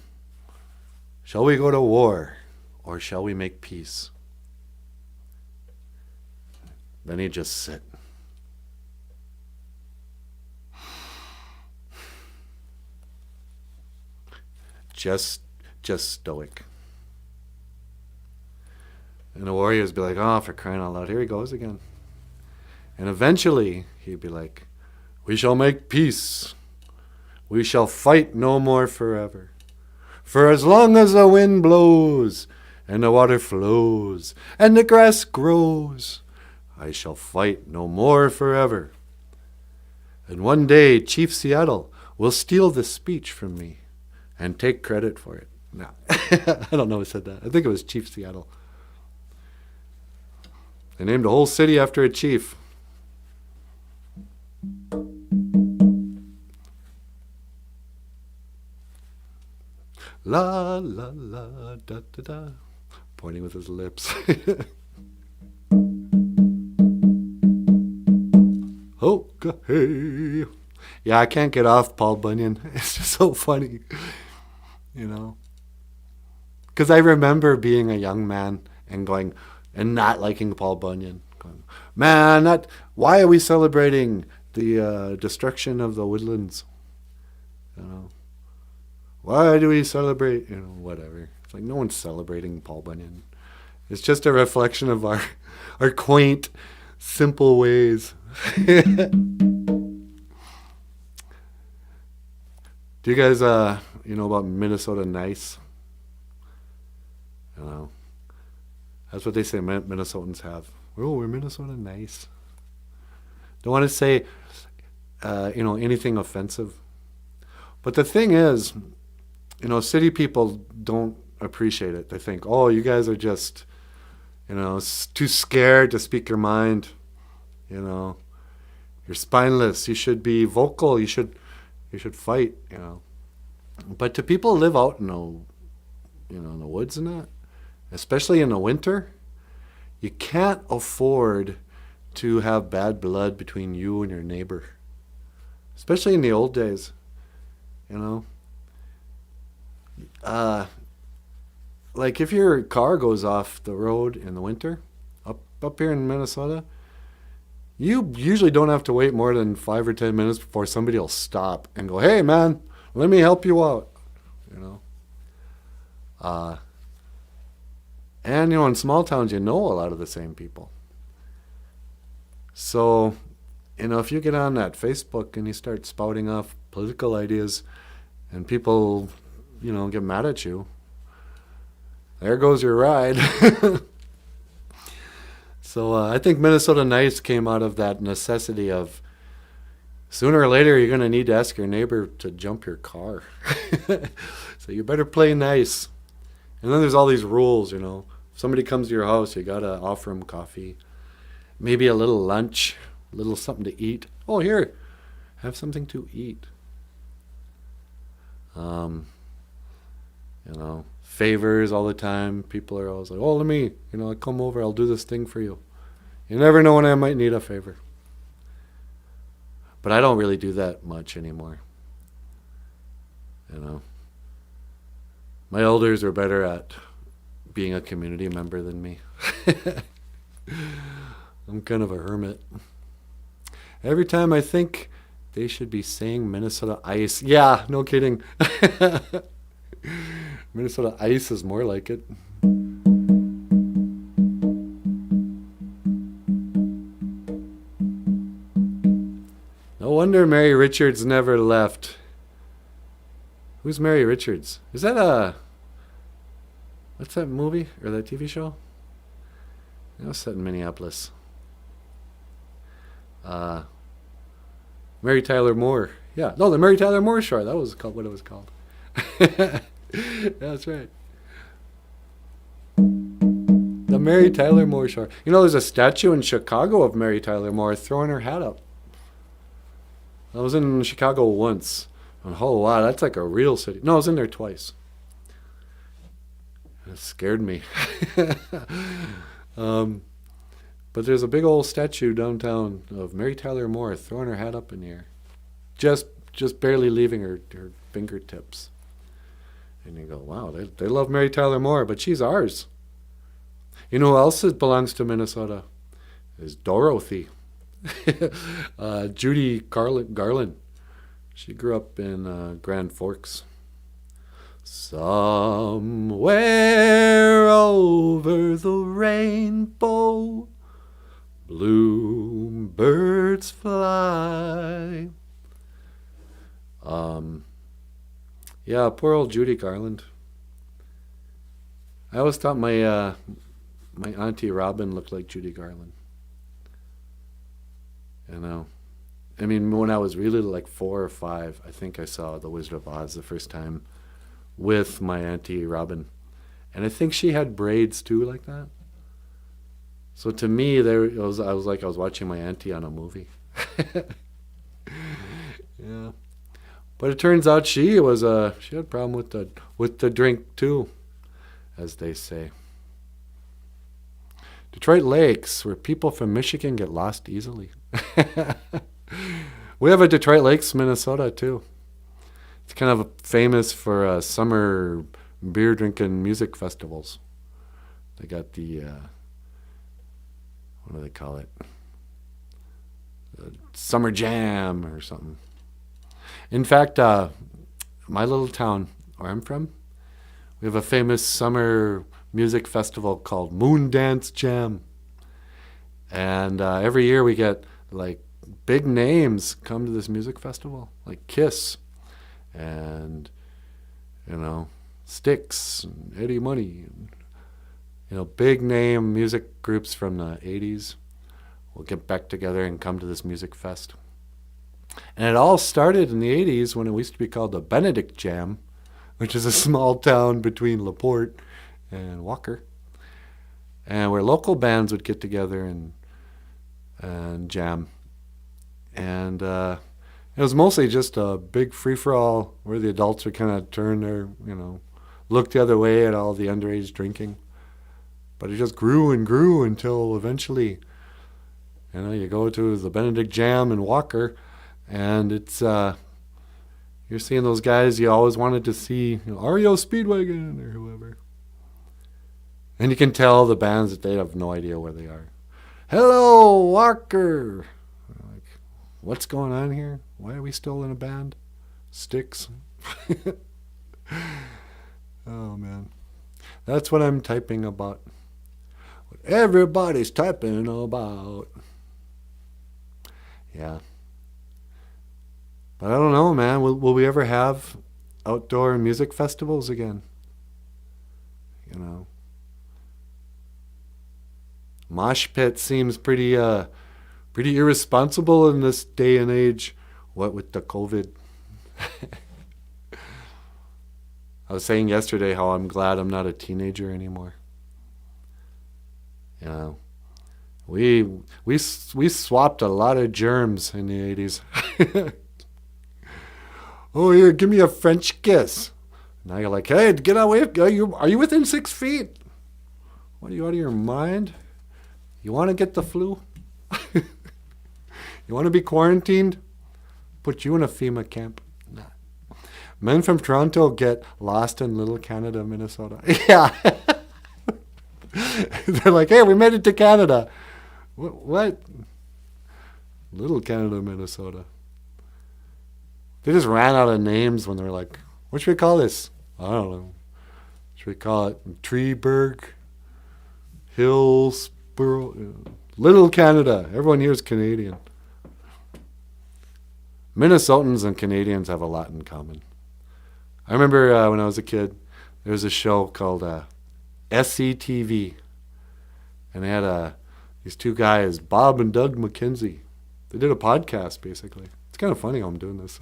to war or shall we make peace? Then he'd just sit. Just stoic. And the warriors be like, oh, for crying out loud, here he goes again. And eventually he'd be like, we shall make peace. We shall fight no more forever. For as long as the wind blows, and the water flows, and the grass grows, I shall fight no more forever. And one day Chief Seattle will steal this speech from me and take credit for it. No, I don't know who said that. I think it was Chief Seattle. They named a whole city after a chief. La la la da da da. Pointing with his lips. Okay. Yeah, I can't get off Paul Bunyan. It's just so funny, you know. Because I remember being a young man and going and not liking Paul Bunyan. Going, man, why are we celebrating the destruction of the woodlands? You know, why do we celebrate? You know, whatever. It's like no one's celebrating Paul Bunyan. It's just a reflection of our quaint, simple ways. Do you guys, know about Minnesota nice? You know, that's what they say Minnesotans have. Oh, we're Minnesota nice. Don't want to say, anything offensive. But the thing is, city people don't appreciate it. They think, oh, you guys are just, too scared to speak your mind. You're spineless. You should be vocal. You should fight. But to people who live out in the woods and that, especially in the winter, you can't afford to have bad blood between you and your neighbor. Especially in the old days, like if your car goes off the road in the winter, up here in Minnesota, you usually don't have to wait more than 5 or 10 minutes before somebody will stop and go, hey man, let me help you out. And in small towns you know a lot of the same people. So, if you get on that Facebook and you start spouting off political ideas and people, get mad at you, there goes your ride. So I think Minnesota Nice came out of that necessity of sooner or later you're going to need to ask your neighbor to jump your car. So you better play nice. And then there's all these rules, If somebody comes to your house, you got to offer them coffee, maybe a little lunch, a little something to eat. Oh, here, have something to eat. Favors all the time. People are always like, oh, let me, I come over, I'll do this thing for you. You never know when I might need a favor. But I don't really do that much anymore. My elders are better at being a community member than me. I'm kind of a hermit. Every time I think they should be saying Minnesota Ice. Yeah, no kidding. Minnesota Ice is more like it. No wonder Mary Richards never left. Who's Mary Richards? Is that what's that movie or that TV show? It was set in Minneapolis. Mary Tyler Moore. Yeah, no, the Mary Tyler Moore Show. That was what it was called. That's right. The Mary Tyler Moore Show. There's a statue in Chicago of Mary Tyler Moore throwing her hat up. I was in Chicago once. And oh, wow, that's like a real city. No, I was in there twice. It scared me. But there's a big old statue downtown of Mary Tyler Moore throwing her hat up in the air. Just barely leaving her fingertips. And you go, wow, they love Mary Tyler Moore, but she's ours. You know who else belongs to Minnesota? Is Dorothy. Judy Garland. She grew up in Grand Forks. Somewhere over the rainbow, blue birds fly. Yeah, poor old Judy Garland. I always thought my Auntie Robin looked like Judy Garland. I mean, when I was really like 4 or 5, I think I saw The Wizard of Oz the first time with my Auntie Robin. And I think she had braids too like that. So to me, I was watching my auntie on a movie. Yeah.
But it turns out she had a problem with the drink too, as they say. Detroit Lakes, where people from Michigan get lost easily. We have a Detroit Lakes, Minnesota too. It's kind of famous for summer beer drinking music festivals. They got the what do they call it? Summer Jam or something. In fact, my little town where I'm from, we have a famous summer music festival called Moon Dance Jam. And every year we get like big names come to this music festival, like Kiss and, Styx and Eddie Money. And, big name music groups from the 80s will get back together and come to this music fest. And it all started in the 80s when it used to be called the Benedict Jam, which is a small town between LaPorte and Walker, and where local bands would get together and jam. And it was mostly just a big free-for-all where the adults would kind of turn their, look the other way at all the underage drinking. But it just grew and grew until eventually, you go to the Benedict Jam in Walker, and it's you're seeing those guys you always wanted to see, REO Speedwagon or whoever. And you can tell the bands that they have no idea where they are. Hello, Walker. Like, what's going on here? Why are we still in a band? Styx. Oh, man. That's what I'm typing about. What everybody's typing about. Yeah. But I don't know, man. Will we ever have outdoor music festivals again? Mosh pit seems pretty irresponsible in this day and age. What with the COVID? I was saying yesterday how I'm glad I'm not a teenager anymore. We swapped a lot of germs in the 80s. Oh, here, give me a French kiss. Now you're like, hey, get away. Are you within 6 feet? What, are you out of your mind? You want to get the flu? You want to be quarantined? Put you in a FEMA camp. Nah. Men from Toronto get lost in Little Canada, Minnesota. Yeah. They're like, hey, we made it to Canada. What? Little Canada, Minnesota. They just ran out of names when they were like, what should we call this? I don't know. Should we call it Treeburg? Hillsborough? Little Canada. Everyone here is Canadian. Minnesotans and Canadians have a lot in common. I remember when I was a kid, there was a show called SCTV. And they had these two guys, Bob and Doug McKenzie. They did a podcast, basically. It's kind of funny how I'm doing this.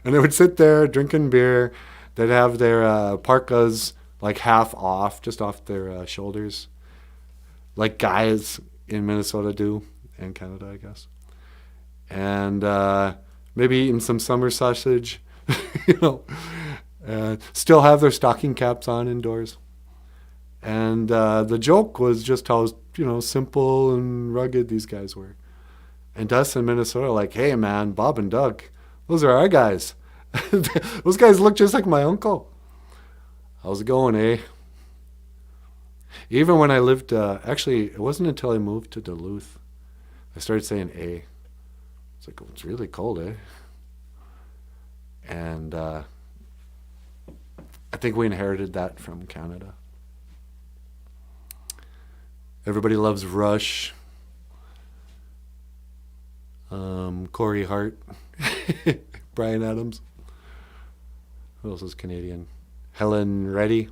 And they would sit there drinking beer. They'd have their parkas like half off, just off their shoulders, like guys in Minnesota do, and Canada, I guess. And maybe eating some summer sausage, still have their stocking caps on indoors. And the joke was just how, simple and rugged these guys were. And us in Minnesota, like, hey, man, Bob and Doug, those are our guys. Those guys look just like my uncle. How's it going, eh? Even when I lived, actually, it wasn't until I moved to Duluth, I started saying eh. It's like, oh, it's really cold, eh? And I think we inherited that from Canada. Everybody loves Rush. Corey Hart, Bryan Adams. Who else is Canadian? Helen Reddy.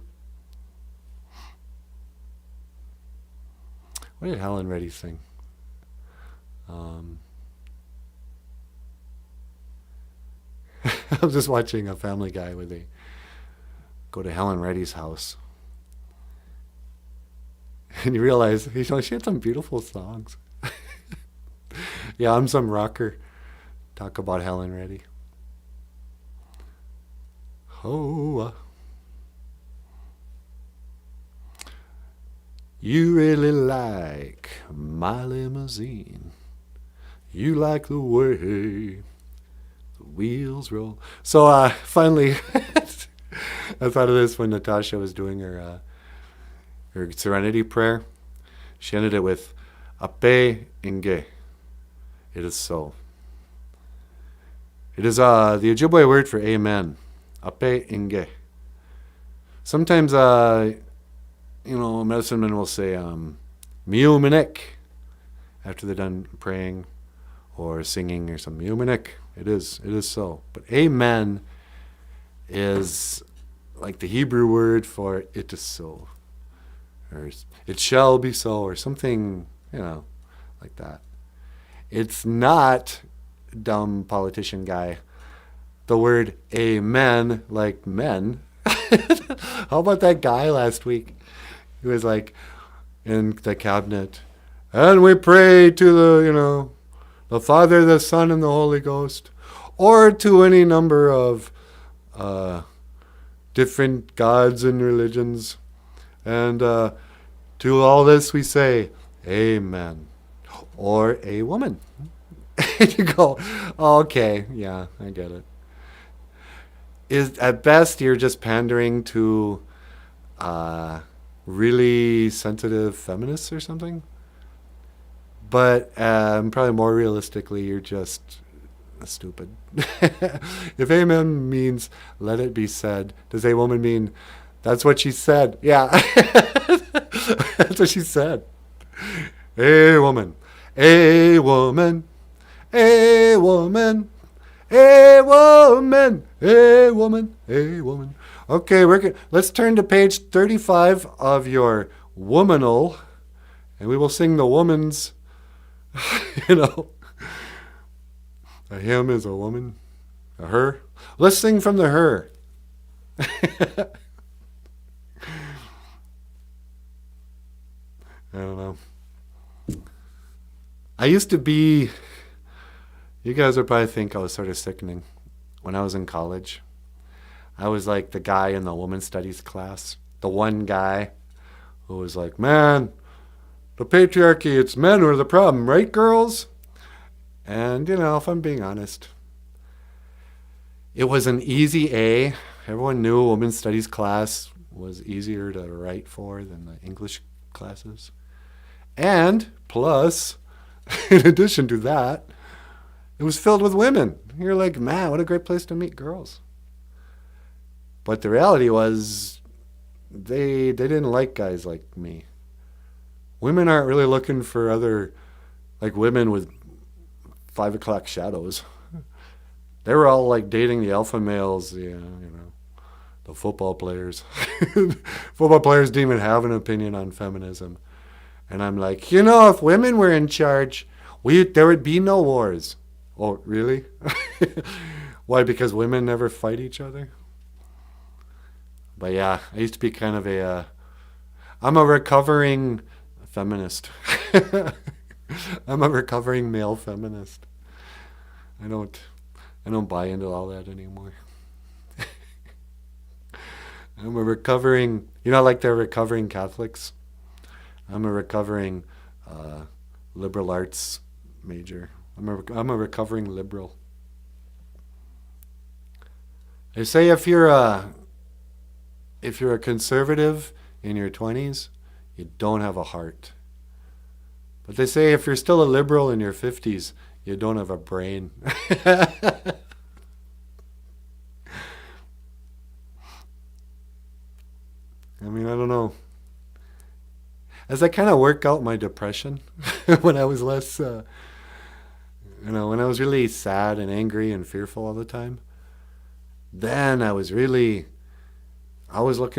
What did Helen Reddy sing? I was just watching a Family Guy where they go to Helen Reddy's house. And you realize she had some beautiful songs. Yeah, I'm some rocker. Talk about Helen Reddy. Oh, you really like my limousine. You like the way the wheels roll. So finally, I thought of this when Natasha was doing her Serenity prayer. She ended it with Ape Inge. It is so. It is the Ojibwe word for amen. Ape Inge. Sometimes, medicine men will say Miu Minik after they're done praying or singing or something. Miu Minik. It is so. But amen is like the Hebrew word for it is so. Or it shall be so, or something, like that. It's not, dumb politician guy, the word amen, like men. How about that guy last week? He was like, in the cabinet, and we pray to the Father, the Son, and the Holy Ghost, or to any number of different gods and religions. And to all this we say, amen. Or a woman. And you go, oh, okay, yeah, I get it. At best, you're just pandering to really sensitive feminists or something. But probably more realistically, you're just stupid. If amen means let it be said, does a woman mean that's what she said? Yeah. That's what she said. A woman. A woman. A woman. A woman. A woman. A woman. Okay, let's turn to page 35 of your womanal, and we will sing the woman's, a him is a woman, a her. Let's sing from the her. I don't know. I used to be, you guys would probably think I was sort of sickening. When I was in college, I was like the guy in the women's studies class. The one guy who was like, man, the patriarchy, it's men who are the problem, right, girls? And, if I'm being honest, it was an easy A. Everyone knew women's studies class was easier to write for than the English classes. And plus, in addition to that, it was filled with women. You're like, man, what a great place to meet girls. But the reality was they didn't like guys like me. Women aren't really looking for other, like women with 5 o'clock shadows. They were all like dating the alpha males, the football players. Football players didn't even have an opinion on feminism. And I'm like, if women were in charge, there would be no wars. Oh, really? Why? Because women never fight each other? But yeah, I used to be kind of I'm a recovering feminist. I'm a recovering male feminist. I don't buy into all that anymore. I'm a recovering, like they're recovering Catholics. I'm a recovering liberal arts major. I'm a recovering liberal. They say if you're a conservative in your 20s, you don't have a heart. But they say if you're still a liberal in your 50s, you don't have a brain. I don't know. As I kind of work out my depression, when I was less, when I was really sad and angry and fearful all the time, then I was looking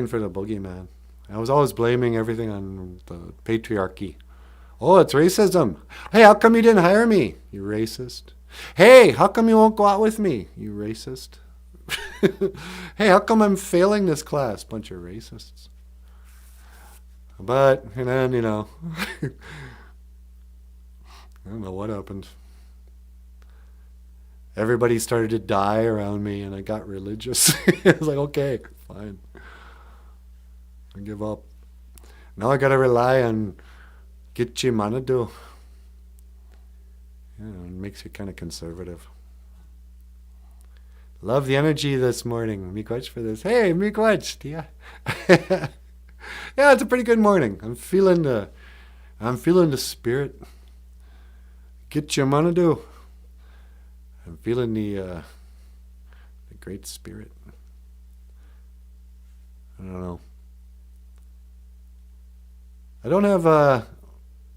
for the boogeyman. I was always blaming everything on the patriarchy. Oh, it's racism. Hey, how come you didn't hire me? You racist. Hey, how come you won't go out with me? You racist. Hey, how come I'm failing this class? Bunch of racists. But, and then, I don't know what happened. everybody started to die around me, and I got religious. I was like, okay, fine. I give up. Now I got to rely on Gitchi Manadu. It makes you kind of conservative. Love the energy this morning. Miigwech for this. Hey, miigwech, Tia. Yeah, it's a pretty good morning. I'm feeling the spirit. Gitchi Manadu. I'm feeling the great spirit. I don't know. I don't have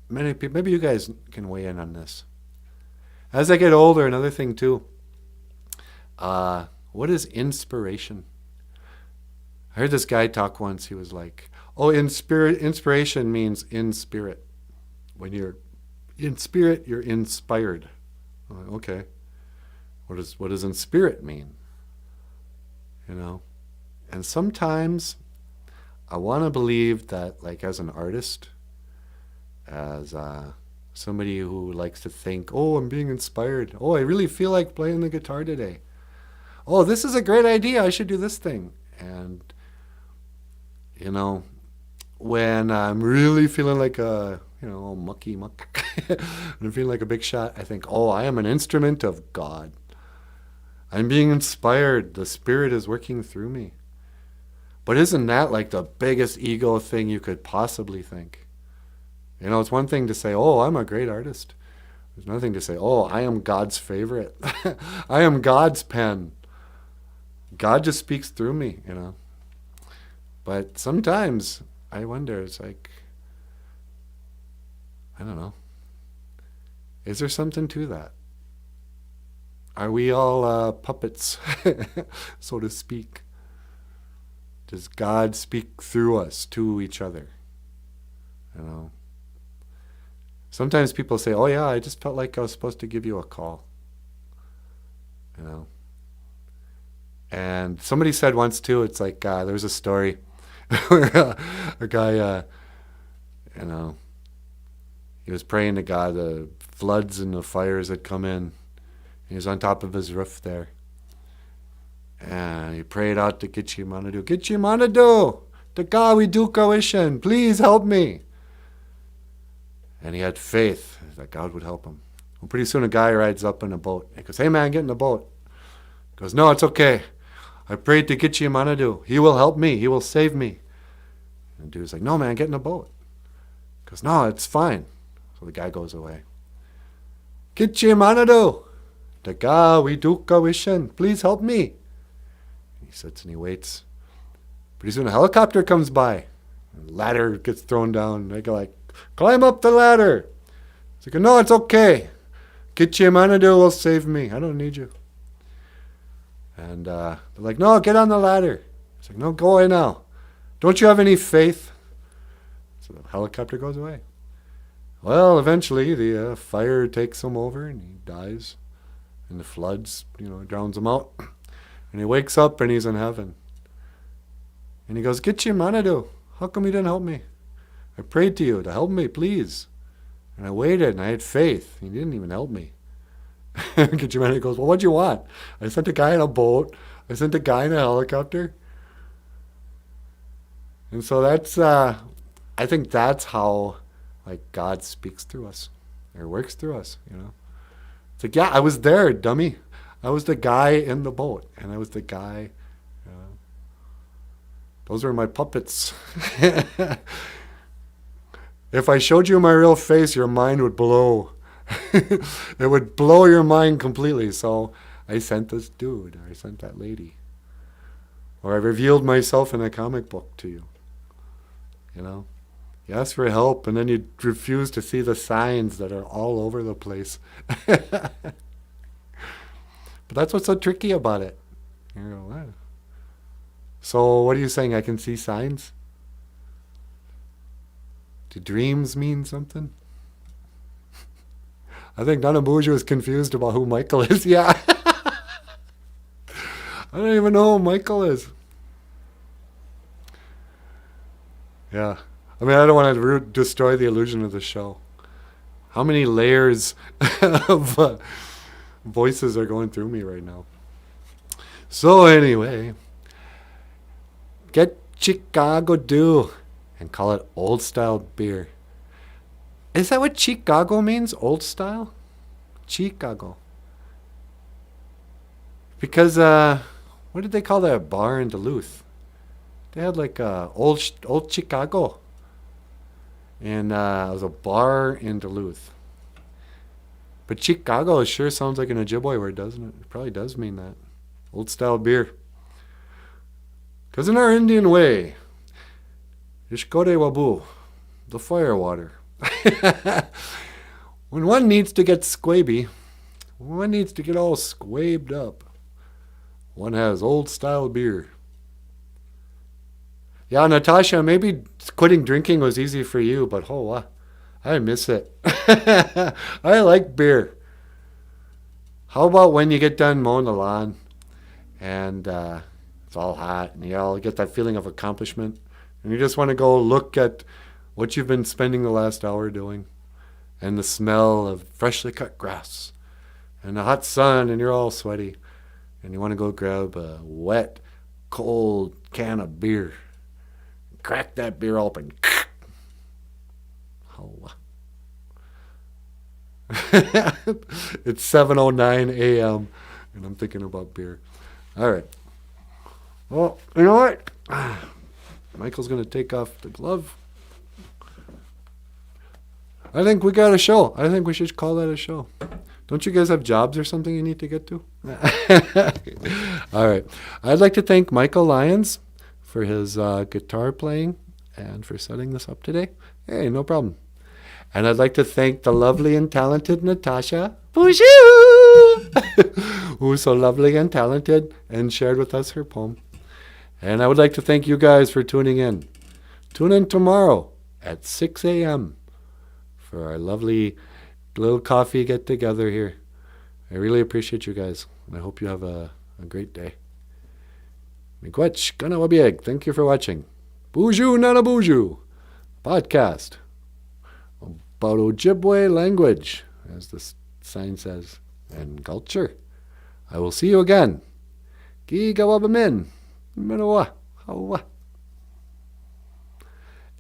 many people. Maybe you guys can weigh in on this. As I get older, another thing too. What is inspiration? I heard this guy talk once. He was like, "Oh, inspiration means in spirit. When you're in spirit, you're inspired." I'm like, okay. What does in spirit mean? And sometimes I want to believe that, like, as an artist, as somebody who likes to think, oh, I'm being inspired. Oh, I really feel like playing the guitar today. Oh, this is a great idea. I should do this thing. And, when I'm really feeling like a, mucky muck, and I'm feeling like a big shot, I think, oh, I am an instrument of God. I'm being inspired. The Spirit is working through me. But isn't that like the biggest ego thing you could possibly think? It's one thing to say, oh, I'm a great artist. There's another thing to say, oh, I am God's favorite. I am God's pen. God just speaks through me, But sometimes I wonder, it's like, I don't know. Is there something to that? Are we all puppets, so to speak? Does God speak through us to each other? Sometimes people say, oh yeah, I just felt like I was supposed to give you a call. And somebody said once too, it's like, there was a story where a guy, he was praying to God, the floods and the fires had come in. He was on top of his roof there. And he prayed out to Gitchi Manadu. Gitchi Manadu! To God we do wishin. Please help me. And he had faith that God would help him. Well, pretty soon a guy rides up in a boat. He goes, hey man, get in the boat. He goes, no, it's okay. I prayed to Gitchi Manadu. He will help me. He will save me. And the dude's like, no man, get in the boat. He goes, no, it's fine. So the guy goes away. Gitchi Manadu! Daga, we do wishin. Please help me. He sits and he waits. Pretty soon a helicopter comes by. A ladder gets thrown down. They go like, climb up the ladder. He's like, no, it's okay. Gitchi Manadu will save me. I don't need you. And they're like, no, get on the ladder. He's like, no, go away now. Don't you have any faith? So the helicopter goes away. Well, eventually the fire takes him over and he dies. And the floods, drowns him out. And he wakes up and he's in heaven. And he goes, Gitchi Manadu, how come you didn't help me? I prayed to you to help me, please. And I waited and I had faith. You didn't even help me. Gitchi Manadu goes, well, what'd you want? I sent a guy in a boat. I sent a guy in a helicopter. And so that's, I think that's how, like, God speaks through us. Or works through us, It's like, yeah, I was there, dummy. I was the guy in the boat, and I was the guy. Those are my puppets. If I showed you my real face, your mind would blow. It would blow your mind completely. So I sent this dude, or I sent that lady. Or I revealed myself in a comic book to you. You ask for help, and then you refuse to see the signs that are all over the place. But that's what's so tricky about it. You go, what? So what are you saying? I can see signs? Do dreams mean something? I think Nanaboozhoo is confused about who Michael is. Yeah. I don't even know who Michael is. Yeah. I mean, I don't want to destroy the illusion of the show. How many layers of Voices are going through me right now. So anyway, get Chicago Dew and call it old style beer. Is that what Chicago means? Old style? Chicago. Because what did they call that bar in Duluth? They had like old Chicago, and it was a bar in Duluth. But Chicago sure sounds like an Ojibwe word, doesn't it? It probably does mean that. Old style beer. Because in our Indian way, Ishkode Wabu, the fire water. When one needs to get squaby, one needs to get all squabed up, one has old style beer. Yeah, Natasha, maybe quitting drinking was easy for you, but I miss it. I like beer. How about when you get done mowing the lawn and it's all hot and you all get that feeling of accomplishment and you just want to go look at what you've been spending the last hour doing and the smell of freshly cut grass and the hot sun and you're all sweaty and you want to go grab a wet, cold can of beer. Crack that beer open. It's 7:09 a.m. and I'm thinking about beer. All right. Well, you know what? Michael's going to take off the glove. I think we got a show. I think we should call that a show. Don't you guys have jobs or something you need to get to? All right. I'd like to thank Michael Lyons for his guitar playing and for setting this up today. Hey, no problem. And I'd like to thank the lovely and talented Natasha BOOZHOO, who is so lovely and talented and shared with us her poem. And I would like to thank you guys for tuning in. Tune in tomorrow at 6 a.m. for our lovely little coffee get-together here. I really appreciate you guys. And I hope you have a great day. Miigwech, Ganawabieg, thank you for watching. BOOZHOO NANABOOZHOO podcast about Ojibwe language, as the sign says, and culture. I will see you again. Gigawabamin, Minowa, Hawa.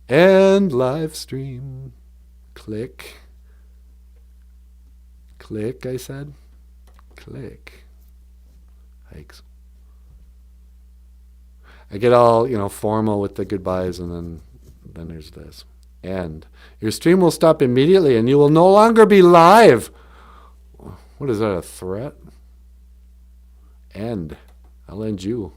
And live stream. Click. Click, I said. Click. Hikes. I get all, formal with the goodbyes, and then there's this. And your stream will stop immediately, and you will no longer be live. What is that, a threat? End. I'll end you.